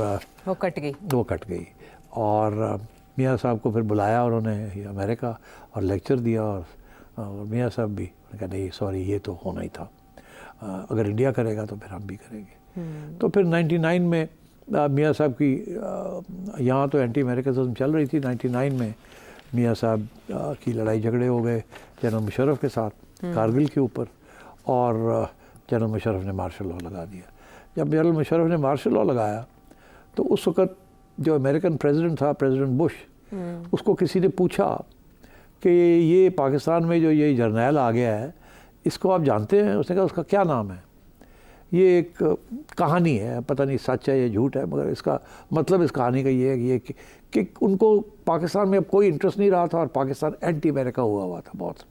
وہ کٹ گئی. اور میاں صاحب کو پھر بلایا انہوں نے امریکہ اور لیکچر دیا, اور میاں صاحب بھی کہا نہیں سوری یہ تو ہونا ہی تھا, اگر انڈیا کرے گا تو پھر ہم بھی کریں گے. تو پھر 99 میں میاں صاحب کی یہاں تو اینٹی امریکنزم چل رہی تھی. 99 میں میاں صاحب کی لڑائی جھگڑے ہو گئے جنرل مشرف کے ساتھ کارگل کے اوپر, اور جنرل مشرف نے مارشل لاء لگا دیا. جب جنرل مشرف نے مارشل لاء لگایا تو اس وقت جو امریکن پریزیڈنٹ تھا, پریزیڈنٹ بش, اس کو کسی نے پوچھا کہ یہ پاکستان میں جو یہ جرنیل آ گیا ہے اس کو آپ جانتے ہیں؟ اس نے کہا اس کا کیا نام ہے؟ یہ ایک کہانی ہے, پتہ نہیں سچ ہے یا جھوٹ ہے, مگر اس کا مطلب اس کہانی کا یہ ہے کہ ان کو پاکستان میں اب کوئی انٹرسٹ نہیں رہا تھا اور پاکستان اینٹی امریکہ ہوا تھا بہت.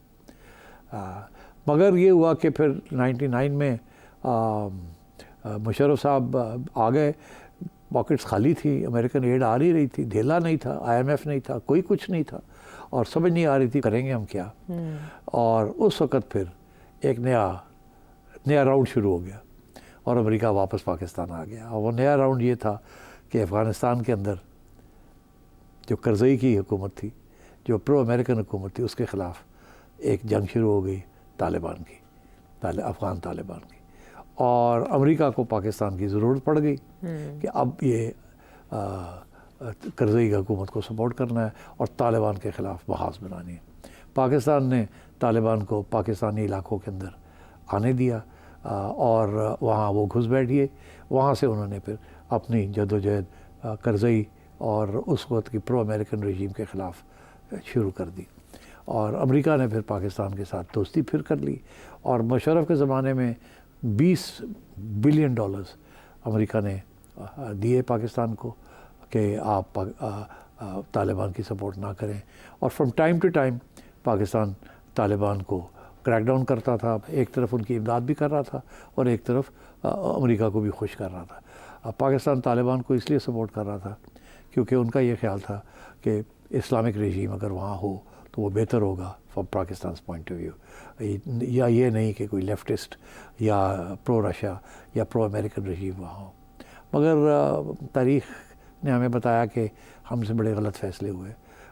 مگر یہ ہوا کہ پھر 99 میں مشرف صاحب آ گئے, پاکٹس خالی تھی, امریکن ایڈ آ نہیں رہی تھی, دھیلا نہیں تھا, IMF نہیں تھا, کوئی کچھ نہیں تھا, اور سمجھ نہیں آ رہی تھی کریں گے ہم کیا. اور اس وقت پھر ایک نیا راؤنڈ شروع ہو گیا اور امریکہ واپس پاکستان آ گیا. اور وہ نیا راؤنڈ یہ تھا کہ افغانستان کے اندر جو کرزئی کی حکومت تھی, جو پرو امریکن حکومت تھی, اس کے خلاف ایک جنگ شروع ہو گئی طالبان کی, افغان طالبان کی. اور امریکہ کو پاکستان کی ضرورت پڑ گئی کہ اب یہ کرزئی کی حکومت کو سپورٹ کرنا ہے اور طالبان کے خلاف محاذ بنانی ہے. پاکستان نے طالبان کو پاکستانی علاقوں کے اندر آنے دیا اور وہاں وہ گھس بیٹھیے. وہاں سے انہوں نے پھر اپنی جدوجہد کرزئی اور اس وقت کی پرو امریکن رژیم کے خلاف شروع کر دی. اور امریکہ نے پھر پاکستان کے ساتھ دوستی پھر کر لی. اور مشرف کے زمانے میں $20 بلین امریکہ نے دیے پاکستان کو کہ آپ طالبان کی سپورٹ نہ کریں. اور from time to time Pakistan Taliban کو کریک ڈاؤن کرتا تھا, ایک طرف ان کی امداد بھی کر رہا تھا اور ایک طرف امریکہ کو بھی خوش کر رہا تھا. پاکستان طالبان کو اس لیے سپورٹ کر رہا تھا کیونکہ ان کا یہ خیال تھا کہ اسلامک رژیم اگر وہاں ہو تو وہ بہتر ہوگا from Pakistan point of view, یا یہ نہیں کہ کوئی لیفٹسٹ یا پرو رشیا یا پرو امریکن رژیم وہاں ہو. مگر تاریخ نے ہمیں بتایا کہ ہم سے بڑے غلط فیصلے ہوئے.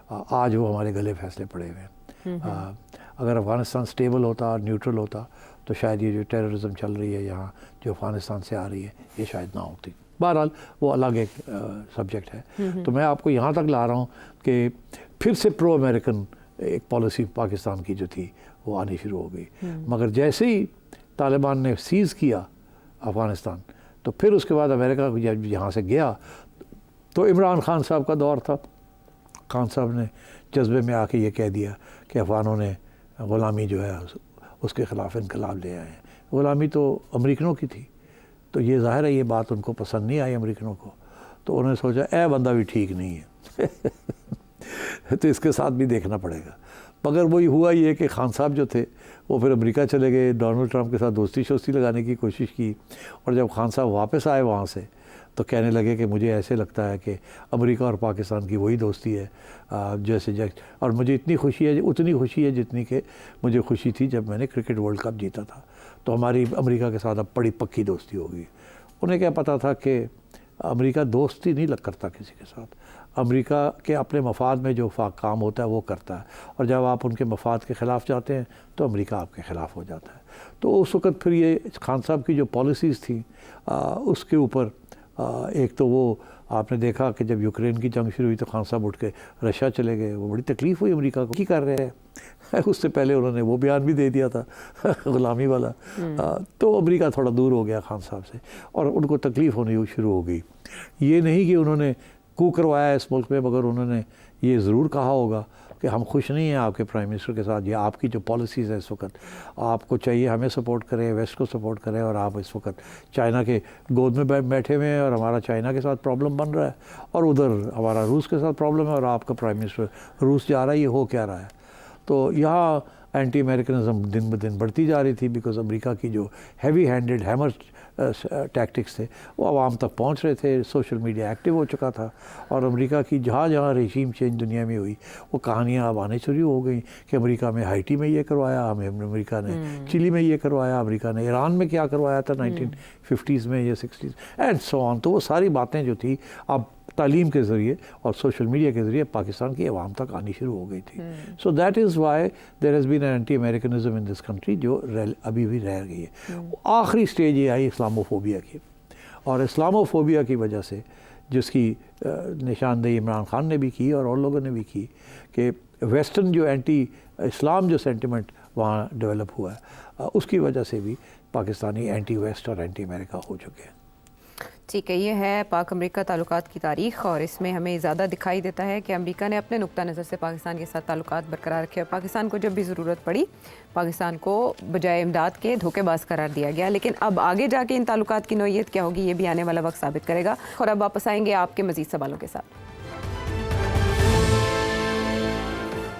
آج وہ ہمارے گلے فیصلے پڑے ہوئے ہیں. اگر افغانستان سٹیبل ہوتا اور نیوٹرل ہوتا تو شاید یہ جو ٹیررزم چل رہی ہے یہاں جو افغانستان سے آ رہی ہے یہ شاید نہ ہوتی. بہرحال وہ الگ ایک سبجیکٹ ہے. تو میں آپ کو یہاں تک لا رہا ہوں کہ پھر سے پرو امریکن ایک پالیسی پاکستان کی جو تھی وہ آنی شروع ہو گئی. مگر جیسے ہی طالبان نے سیز کیا افغانستان تو پھر اس کے بعد امریکہ جب یہاں سے گیا تو عمران خان صاحب کا دور تھا. خان صاحب نے جذبے میں آ کے یہ کہہ دیا کہ افغانوں نے غلامی جو ہے اس کے خلاف انقلاب لے آئے ہیں. غلامی تو امریکنوں کی تھی. تو یہ ظاہر ہے یہ بات ان کو پسند نہیں آئی امریکنوں کو. تو انہوں نے سوچا اے بندہ بھی ٹھیک نہیں ہے تو اس کے ساتھ بھی دیکھنا پڑے گا. مگر وہی ہوا یہ کہ خان صاحب جو تھے وہ پھر امریکہ چلے گئے, ڈونلڈ ٹرمپ کے ساتھ دوستی لگانے کی کوشش کی. اور جب خان صاحب واپس آئے وہاں سے تو کہنے لگے کہ مجھے ایسے لگتا ہے کہ امریکہ اور پاکستان کی وہی دوستی ہے جیسے اور مجھے اتنی خوشی ہے جتنی کہ مجھے خوشی تھی جب میں نے کرکٹ ورلڈ کپ جیتا تھا. تو ہماری امریکہ کے ساتھ اب بڑی پکی دوستی ہوگی. انہیں کیا پتہ تھا کہ امریکہ دوستی نہیں کرتا کسی کے ساتھ. امریکہ کے اپنے مفاد میں جو کام ہوتا ہے وہ کرتا ہے, اور جب آپ ان کے مفاد کے خلاف جاتے ہیں تو امریکہ آپ کے خلاف ہو جاتا ہے. تو اس وقت پھر یہ خان صاحب کی جو پالیسیز تھیں اس کے اوپر ایک تو وہ آپ نے دیکھا کہ جب یوکرین کی جنگ شروع ہوئی تو خان صاحب اٹھ کے رشیا چلے گئے. وہ بڑی تکلیف ہوئی امریکہ کو, کی کر رہے ہیں. اس سے پہلے انہوں نے وہ بیان بھی دے دیا تھا غلامی والا. تو امریکہ تھوڑا دور ہو گیا خان صاحب سے, اور ان کو تکلیف ہونی شروع ہو گئی. یہ نہیں کہ انہوں نے کو کروایا اس ملک میں, مگر انہوں نے یہ ضرور کہا ہوگا کہ ہم خوش نہیں ہیں آپ کے پرائم منسٹر کے ساتھ, یہ آپ کی جو پالیسیز ہے اس وقت آپ کو چاہیے ہمیں سپورٹ کریں, ویسٹ کو سپورٹ کریں, اور آپ اس وقت چائنا کے گود میں بیٹھے ہوئے ہیں اور ہمارا چائنا کے ساتھ پرابلم بن رہا ہے, اور ادھر ہمارا روس کے ساتھ پرابلم ہے, اور آپ کا پرائم منسٹر روس جا رہا ہے, یہ ہو کیا رہا ہے. تو یہاں اینٹی امریکنزم دن بدن بڑھتی جا رہی تھی, بیکاز امریکہ کی جو ہیوی ہینڈڈ ہیمر ٹیکٹکس تھے وہ عوام تک پہنچ رہے تھے. سوشل میڈیا ایکٹیو ہو چکا تھا, اور امریکہ کی جہاں جہاں ریجیم چینج دنیا میں ہوئی وہ کہانیاں اب آنے شروع ہو گئیں کہ امریکہ میں ہائٹی میں یہ کروایا, امریکہ نے چلی میں یہ کروایا, امریکہ نے ایران میں کیا کروایا تھا 1950s میں یا 60s اینڈ سو آن. تو وہ ساری باتیں جو تھی اب تعلیم کے ذریعے اور سوشل میڈیا کے ذریعے پاکستان کی عوام تک آنی شروع ہو گئی تھی. So that is why there has been an anti Americanism in this country جو ابھی بھی رہ گئی ہے. آخری سٹیج یہ آئی اسلاموفوبیا کی, اور اسلاموفوبیا کی وجہ سے جس کی نشاندہی عمران خان نے بھی کی اور لوگوں نے بھی کی کہ ویسٹرن جو اینٹی اسلام جو سینٹیمنٹ وہاں ڈیولپ ہوا ہے, اس کی وجہ سے بھی پاکستانی اینٹی ویسٹ اور اینٹی امریکہ ہو چکے ہیں. ٹھیک ہے, یہ ہے پاک امریکہ تعلقات کی تاریخ, اور اس میں ہمیں زیادہ دکھائی دیتا ہے کہ امریکہ نے اپنے نقطہ نظر سے پاکستان کے ساتھ تعلقات برقرار رکھے, اور پاکستان کو جب بھی ضرورت پڑی پاکستان کو بجائے امداد کے دھوکے باز قرار دیا گیا. لیکن اب آگے جا کے ان تعلقات کی نوعیت کیا ہوگی یہ بھی آنے والا وقت ثابت کرے گا. اور اب واپس آئیں گے آپ کے مزید سوالوں کے ساتھ.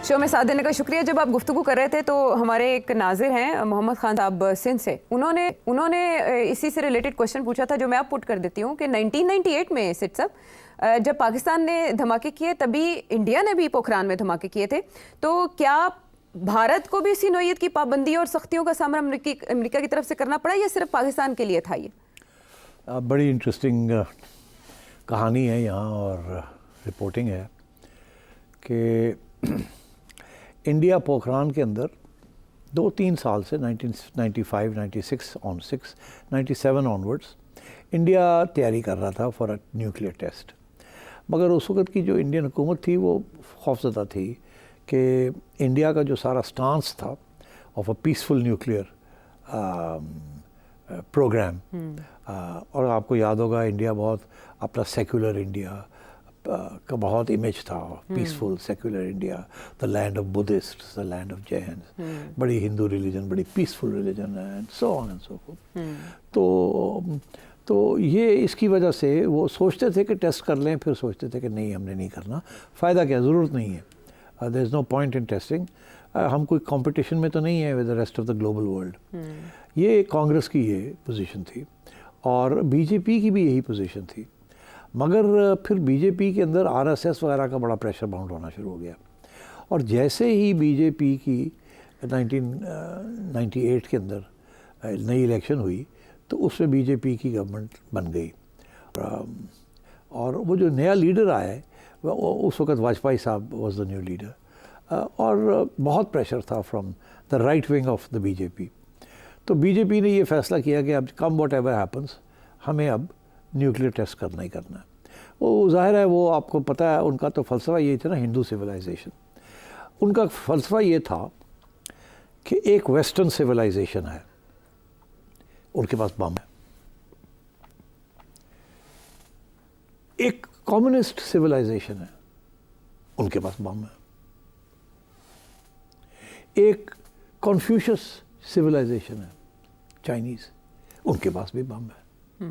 شو میں ساتھ دینے کا شکریہ. جب آپ گفتگو کر رہے تھے تو ہمارے ایک ناظر ہیں محمد خان صاحب سندھ سے, انہوں نے اسی سے ریلیٹڈ کوشچن پوچھا تھا جو میں آپ پٹ کر دیتی ہوں کہ 1998 میں سٹ صاحب جب پاکستان نے دھماکے کیے تبھی انڈیا نے بھی پوکھران میں دھماکے کیے تھے, تو کیا بھارت کو بھی اسی نوعیت کی پابندی اور سختیوں کا سامنا امریکہ کی طرف سے کرنا پڑا, یا صرف پاکستان کے لیے تھا یہ؟ بڑی انٹرسٹنگ کہانی ہے یہاں اور رپورٹنگ ہے کہ انڈیا پوکھران کے اندر 2-3 سال سے 1995, 96, 97 آنورڈس انڈیا تیاری کر رہا تھا فار اے نیوکلیئر ٹیسٹ. مگر اس وقت کی جو انڈین حکومت تھی وہ خوفزدہ تھی کہ انڈیا کا جو سارا سٹانس تھا of a peaceful nuclear programme, اور آپ کو یاد ہوگا انڈیا بہت اپنا سیکولر انڈیا کا بہت امیج تھا, peaceful secular India, the land of Buddhist, the land of Jains, بڑی ہندو ریلیجن, بڑی peaceful religion and so on and so forth. تو یہ اس کی وجہ سے وہ سوچتے تھے کہ ٹیسٹ کر لیں, پھر سوچتے تھے کہ نہیں ہم نے نہیں کرنا, فائدہ کیا, ضرورت نہیں ہے, دیر از نو پوائنٹ ان ٹیسٹنگ, ہم کوئی کمپٹیشن میں تو نہیں ہے with the rest of the global world. یہ کانگریس کی یہ پوزیشن تھی, اور بی جے پی کی بھی یہی پوزیشن تھی. مگر پھر بی جے پی کے اندر آر ایس ایس وغیرہ کا بڑا پریشر باؤنڈ ہونا شروع ہو گیا, اور جیسے ہی بی جے پی کی 1998 کے اندر نئی الیکشن ہوئی تو اس میں بی جے پی کی گورنمنٹ بن گئی, اور وہ جو نیا لیڈر آیا ہے اس وقت واجپئی صاحب واز دا نیو لیڈر, اور بہت پریشر تھا from the right wing of the B J P. تو بی جے پی نے یہ فیصلہ کیا کہ اب کم واٹ ایور ہیپنس ہمیں اب نیوکلیئر ٹیسٹ کرنا ہی کرنا ہے. وہ ظاہر ہے وہ آپ کو پتہ ہے ان کا تو فلسفہ یہ تھا نا, ہندو سویلائزیشن, ان کا فلسفہ یہ تھا کہ ایک ویسٹرن سویلائزیشن ہے, ان کے پاس بم ہے, ایک کمیونسٹ سویلائزیشن ہے, ان کے پاس بم ہے, ایک کنفیوشس سویلائزیشن ہے چائنیز, ان کے پاس بھی بم ہے.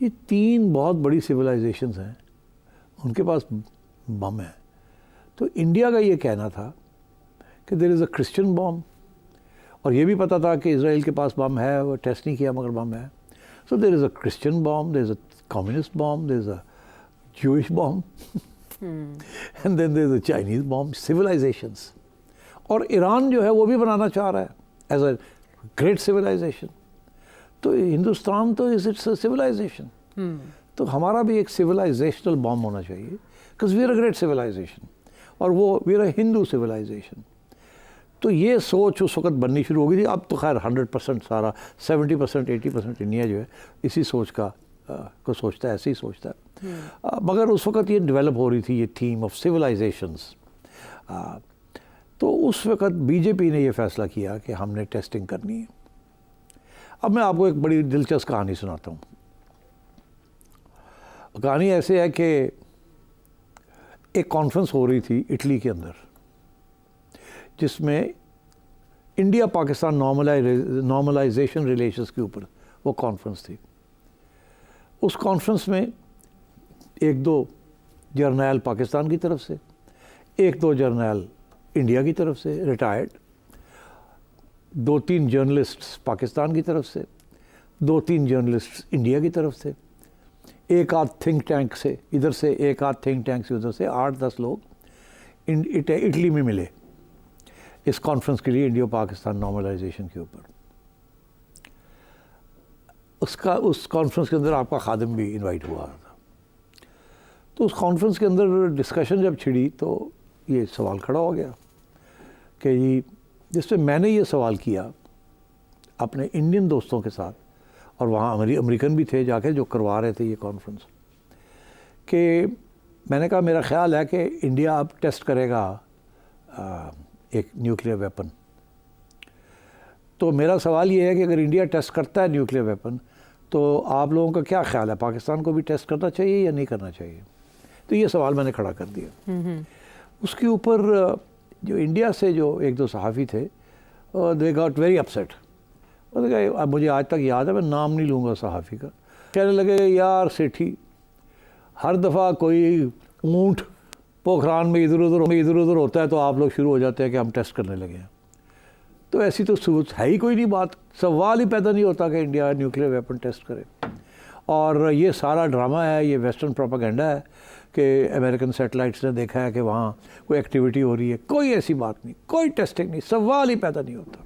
یہ 3 بہت بڑی سویلائزیشنز ہیں, ان کے پاس بم ہے. تو انڈیا کا یہ کہنا تھا کہ دیر از اے کرسچن بم, اور یہ بھی پتہ تھا کہ اسرائیل کے پاس بم ہے, وہ ٹیسٹ نہیں کیا مگر بم ہے. So there is a Christian bomb, there is a communist bomb, there is a Jewish bomb, and then there is a Chinese bomb, civilizations. اور ایران جو ہے وہ بھی بنانا چاہ رہا ہے ایز اے گریٹ سویلائزیشن. تو ہندوستان تو از اٹس اے سویلائزیشن. تو ہمارا بھی ایک سویلائزیشنل بام ہونا چاہیے because we are a great civilisation, اور وہ وی آر اے ہندو سویلائزیشن. تو یہ سوچ اس وقت بننی شروع ہو گئی تھی. اب تو خیر 100% سارا 70% 80% انڈیا جو ہے اسی سوچ کو سوچتا ہے, ایسے ہی سوچتا ہے. مگر اس وقت یہ ڈیولپ ہو رہی تھی یہ تھیم آف سویلائزیشنس. تو اس وقت بی جے پی نے یہ فیصلہ کیا کہ ہم نے ٹیسٹنگ کرنی ہے. اب میں آپ کو ایک بڑی دلچسپ کہانی سناتا ہوں. کہانی ایسے ہے کہ ایک کانفرنس ہو رہی تھی اٹلی کے اندر جس میں انڈیا پاکستان نارملائزیشن ریلیشنز کے اوپر وہ کانفرنس تھی. اس کانفرنس میں 1-2 جرنیل پاکستان کی طرف سے, 1-2 جرنیل انڈیا کی طرف سے ریٹائرڈ, 2-3 جرنلسٹ پاکستان کی طرف سے, 2-3 جرنلسٹ انڈیا کی طرف سے, 1-8 تھنک ٹینک سے ادھر سے, 1-8 تھنک ٹینک سے ادھر سے, 8-10 لوگ اٹلی میں ملے اس کانفرنس کے لیے انڈیا پاکستان نارملائزیشن کے اوپر. اس کانفرنس کے اندر آپ کا خادم بھی انوائٹ ہوا تھا. تو اس کانفرنس کے اندر ڈسکشن جب چھڑی تو یہ سوال کھڑا ہو گیا کہ جس پہ میں نے یہ سوال کیا اپنے انڈین دوستوں کے ساتھ, اور وہاں امریکن بھی تھے جا کے جو کروا رہے تھے یہ کانفرنس, کہ میں نے کہا میرا خیال ہے کہ انڈیا اب ٹیسٹ کرے گا ایک نیوکلیئر ویپن. تو میرا سوال یہ ہے کہ اگر انڈیا ٹیسٹ کرتا ہے نیوکلیئر ویپن تو آپ لوگوں کا کیا خیال ہے, پاکستان کو بھی ٹیسٹ کرنا چاہیے یا نہیں کرنا چاہیے؟ تو یہ سوال میں نے کھڑا کر دیا. اس کے اوپر جو انڈیا سے جو 1-2 صحافی تھے دے گاٹ ویری اپسیٹ. مجھے آج تک یاد ہے, میں نام نہیں لوں گا صحافی کا. کہنے لگے یار سیٹھی, ہر دفعہ کوئی اونٹ پوکھران میں ادھر ادھر ہوتا ہے تو آپ لوگ شروع ہو جاتے ہیں کہ ہم ٹیسٹ کرنے لگے ہیں. تو ایسی تو سوچ ہے ہی کوئی نہیں, بات سوال ہی پیدا نہیں ہوتا کہ انڈیا نیوکلیئر ویپن ٹیسٹ کرے. اور یہ سارا ڈرامہ ہے, یہ ویسٹرن پروپیگنڈا ہے کہ امریکن سیٹلائٹس نے دیکھا ہے کہ وہاں کوئی ایکٹیویٹی ہو رہی ہے. کوئی ایسی بات نہیں, کوئی ٹیسٹنگ نہیں, سوال ہی پیدا نہیں ہوتا.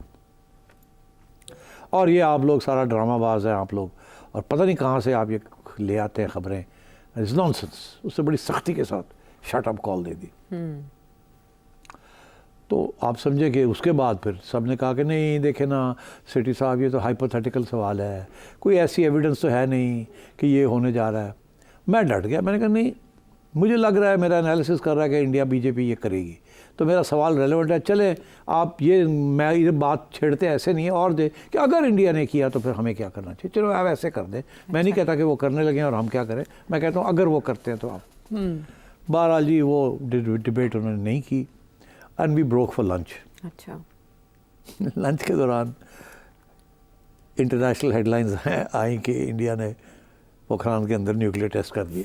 اور یہ آپ لوگ سارا ڈرامہ باز ہیں آپ لوگ, اور پتہ نہیں کہاں سے آپ یہ لے آتے ہیں خبریں. It's naan sense. اس سے بڑی سختی کے ساتھ شٹ اپ کال دے دی. تو آپ سمجھے کہ اس کے بعد پھر سب نے کہا کہ نہیں دیکھیں نا سیٹھی صاحب, یہ تو ہائپوتھیٹیکل سوال ہے, کوئی ایسی ایویڈنس تو ہے نہیں کہ یہ ہونے جا رہا ہے. میں ڈٹ گیا, میں نے کہا نہیں, مجھے لگ رہا ہے, میرا انالیسس کر رہا ہے کہ انڈیا بی جے پی یہ کرے گی, تو میرا سوال ریلیونٹ ہے. چلے آپ یہ میں یہ بات چھیڑتے ایسے نہیں ہے, اور دے کہ اگر انڈیا نے کیا تو پھر ہمیں کیا کرنا چاہیے. چلو آپ ایسے کر دیں. میں نہیں کہتا کہ وہ کرنے لگیں اور ہم کیا کریں, میں کہتا ہوں اگر وہ کرتے ہیں تو آپ. بہرحال جی وہ ڈبیٹ انہوں نے نہیں کی, and we broke for lunch. اچھا, لنچ کے دوران انٹرنیشنل ہیڈ لائنز آئیں کہ انڈیا نے پوکھران کے اندر نیوکلیئر ٹیسٹ کر دیے.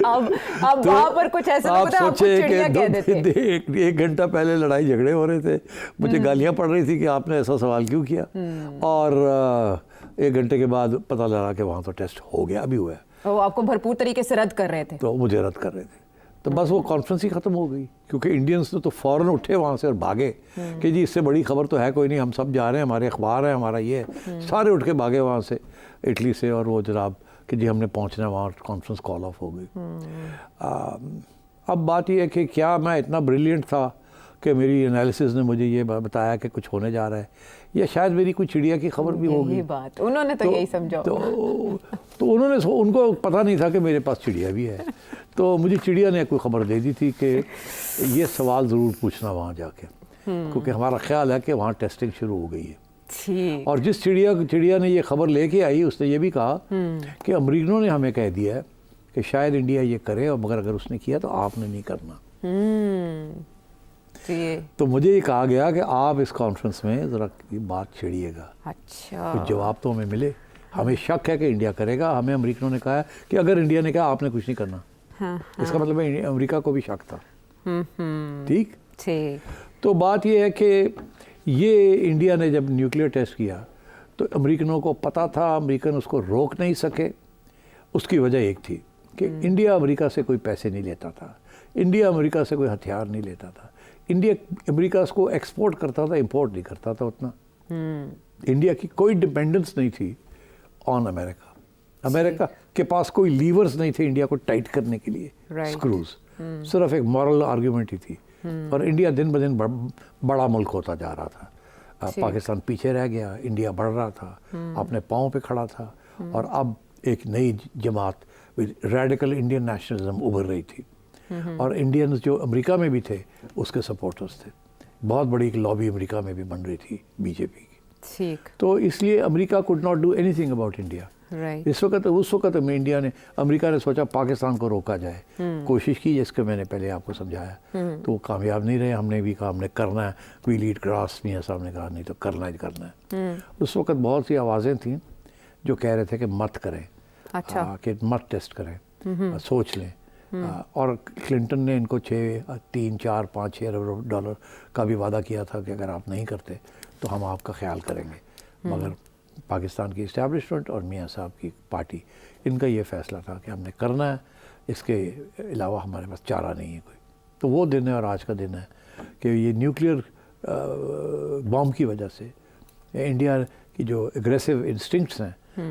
اب وہاں پر کچھ ایسا آپ سوچے کہ 1 گھنٹہ پہلے لڑائی جھگڑے ہو رہے تھے, مجھے گالیاں پڑ رہی تھی کہ آپ نے ایسا سوال کیوں کیا, اور 1 گھنٹے کے بعد پتہ لگا کہ وہاں تو ٹیسٹ ہو گیا, ابھی ہوا ہے. وہ آپ کو بھرپور طریقے سے رد کر رہے تھے. تو مجھے رد کر رہے تھے. تو بس وہ کانفرنس ہی ختم ہو گئی, کیونکہ انڈینس نے تو فوراً اٹھے وہاں سے اور بھاگے کہ جی اس سے بڑی خبر تو ہے کوئی نہیں, ہم سب جا رہے ہیں, ہمارے اخبار ہیں, ہمارا یہ ہے. سارے اٹھ کے بھاگے وہاں سے اٹلی سے, اور وہ جناب کہ جی ہم نے پہنچنا ہے وہاں, کانفرنس کال آف ہو گئی. اب بات یہ ہے کہ کیا میں اتنا بریلینٹ تھا کہ میری انالیسس نے مجھے یہ بتایا کہ کچھ ہونے جا رہا ہے, یا شاید میری کوئی چڑیا کی خبر بھی ہوگی. یہی بات انہوں نے تو یہی سمجھا. تو انہوں نے, ان کو پتہ نہیں تھا کہ میرے پاس چڑیا بھی ہے. تو مجھے چڑیا نے کوئی خبر دے دی تھی کہ یہ سوال ضرور پوچھنا وہاں جا کے, کیونکہ ہمارا خیال ہے کہ وہاں ٹیسٹنگ شروع ہو گئی ہے. اور جس چڑیا نے یہ خبر لے کے آئی اس نے یہ بھی کہا کہ امریکنوں نے ہمیں کہہ دیا ہے کہ شاید انڈیا یہ کرے, اور مگر اگر اس نے کیا تو آپ نے نہیں کرنا. تو مجھے یہ کہا گیا کہ آپ اس کانفرنس میں ذرا بات چھیڑیے گا. اچھا, کچھ جواب تو ہمیں ملے. ہمیں شک ہے کہ انڈیا کرے گا, ہمیں امریکنوں نے کہا ہے کہ اگر انڈیا نے کہا آپ نے کچھ نہیں کرنا. اس کا مطلب ہے امریکہ کو بھی شک تھا. ٹھیک. تو بات یہ ہے کہ یہ انڈیا نے جب نیوکلیئر ٹیسٹ کیا تو امریکنوں کو پتہ تھا, امریکن اس کو روک نہیں سکے. اس کی وجہ ایک تھی کہ انڈیا امریکہ سے کوئی پیسے نہیں لیتا تھا, انڈیا امریکہ سے کوئی ہتھیار نہیں لیتا تھا, انڈیا امریکہ اس کو ایکسپورٹ کرتا تھا, امپورٹ نہیں کرتا تھا اتنا. انڈیا کی کوئی ڈپینڈنس نہیں تھی آن امریکہ. امریکہ کے پاس کوئی لیورز نہیں تھے انڈیا کو ٹائٹ کرنے کے لیے, اسکروز. صرف ایک مورل آرگیومنٹ ہی تھی. اور انڈیا دن بدن بڑا ملک ہوتا جا رہا تھا. پاکستان پیچھے رہ گیا, انڈیا بڑھ رہا تھا, اپنے پاؤں پہ کھڑا تھا, اور اب ایک نئی جماعت ریڈیکل انڈین نیشنلزم ابھر رہی تھی. اور انڈینز جو امریکہ میں بھی تھے اس کے سپورٹرز تھے. بہت بڑی ایک لابی امریکہ میں بھی بن رہی تھی بی جے پی کی. تو اس لیے امریکہ could not do any thing about India. اس وقت میں انڈیا نے, امریکہ نے سوچا پاکستان کو روکا جائے, کوشش کی جس کے میں نے پہلے آپ کو سمجھایا, تو وہ کامیاب نہیں رہے. ہم نے بھی کہا ہم نے کرنا ہے, وی لیڈ گراس, میاں صاحب نے کہا نہیں تو کرنا ہی کرنا ہے. اس وقت بہت سی آوازیں تھیں جو کہہ رہے تھے کہ مت کریں, کہ مت ٹیسٹ کریں, سوچ لیں. اور کلنٹن نے ان کو 3, 4, 5, 6 ارب ڈالر کا بھی وعدہ کیا تھا کہ اگر آپ نہیں کرتے تو ہم آپ کا خیال کریں گے. مگر پاکستان کی اسٹیبلشمنٹ اور میاں صاحب کی پارٹی, ان کا یہ فیصلہ تھا کہ ہم نے کرنا ہے, اس کے علاوہ ہمارے پاس چارہ نہیں ہے کوئی. تو وہ دن ہے اور آج کا دن ہے کہ یہ نیوکلیئر بام کی وجہ سے انڈیا کی جو اگریسو انسٹنکٹس ہیں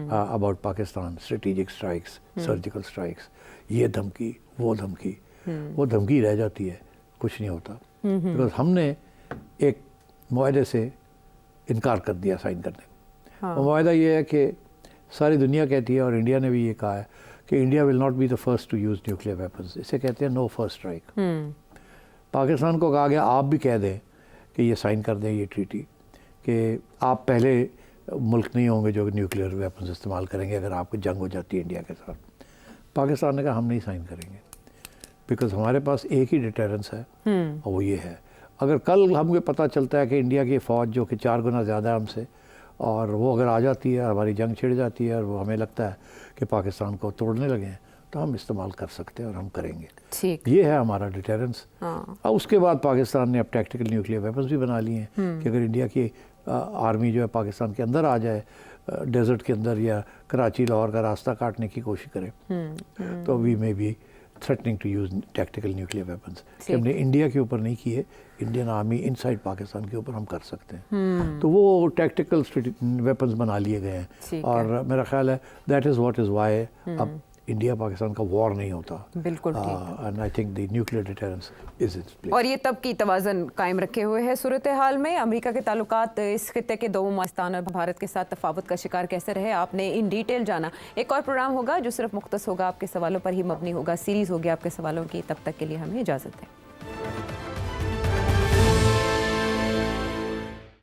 about Pakistan, strategic strikes, surgical strikes, یہ دھمکی وہ دھمکی, وہ دھمکی رہ جاتی ہے, کچھ نہیں ہوتا. بیکاز ہم نے ایک معاہدے سے انکار کر دیا سائن کرنے. وہ معاہدہ یہ ہے کہ ساری دنیا کہتی ہے, اور انڈیا نے بھی یہ کہا ہے کہ India will not be the first to use nuclear weapons. اسے کہتے ہیں نو فرسٹ اسٹرائک. پاکستان کو کہا گیا آپ بھی کہہ دیں کہ یہ سائن کر دیں یہ ٹریٹی, کہ آپ پہلے ملک نہیں ہوں گے جو نیوکلیئر ویپنز استعمال کریں گے اگر آپ کو جنگ ہو جاتی ہے انڈیا کے ساتھ. پاکستان نے کہا ہم نہیں سائن کریں گے, بیکاز ہمارے پاس ایک ہی ڈیٹرنس ہے, اور وہ یہ ہے اگر کل ہم کو پتہ چلتا ہے کہ انڈیا کی فوج جو کہ 4 گنا زیادہ ہے ہم سے, اور وہ اگر آ جاتی ہے, ہماری جنگ چھڑ جاتی ہے, اور وہ ہمیں لگتا ہے کہ پاکستان کو توڑنے لگے ہیں, تو ہم استعمال کر سکتے ہیں اور ہم کریں گے. یہ ہے ہمارا ڈیٹرنس. اب اس کے بعد پاکستان نے اب ٹیکٹیکل نیوکلیئر ویپنز بھی بنا لیے ہیں کہ اگر انڈیا کی آرمی جو ہے پاکستان کے اندر آ جائے, ڈیزرٹ کے اندر, یا کراچی لاہور کا راستہ کاٹنے کی کوشش کرے, تو we may be threatening to use tactical nuclear weapons. کہ ہم نے انڈیا کے اوپر نہیں کیے, Indian army inside Pakistan کے اوپر ہم کر سکتے ہیں. تو وہ ٹیکٹیکل ویپنز بنا لیے گئے ہیں, اور میرا خیال ہے that is what is why اب انڈیا پاکستان کا وار نہیں ہوتا. بالکل. And I think the nuclear deterrence is its place. اور یہ تب کی توازن قائم رکھے ہوئے ہے. صورتحال میں امریکہ کے تعلقات اس خطے کے دو مماثلان اور بھارت کے ساتھ تفاوت کا شکار کیسے رہے, آپ نے ان ڈیٹیل جانا. ایک اور پروگرام ہوگا جو صرف مختص ہوگا, آپ کے سوالوں پر ہی مبنی ہوگا, سیریز ہوگی آپ کے سوالوں کی. تب تک کے لیے ہمیں اجازت دیں.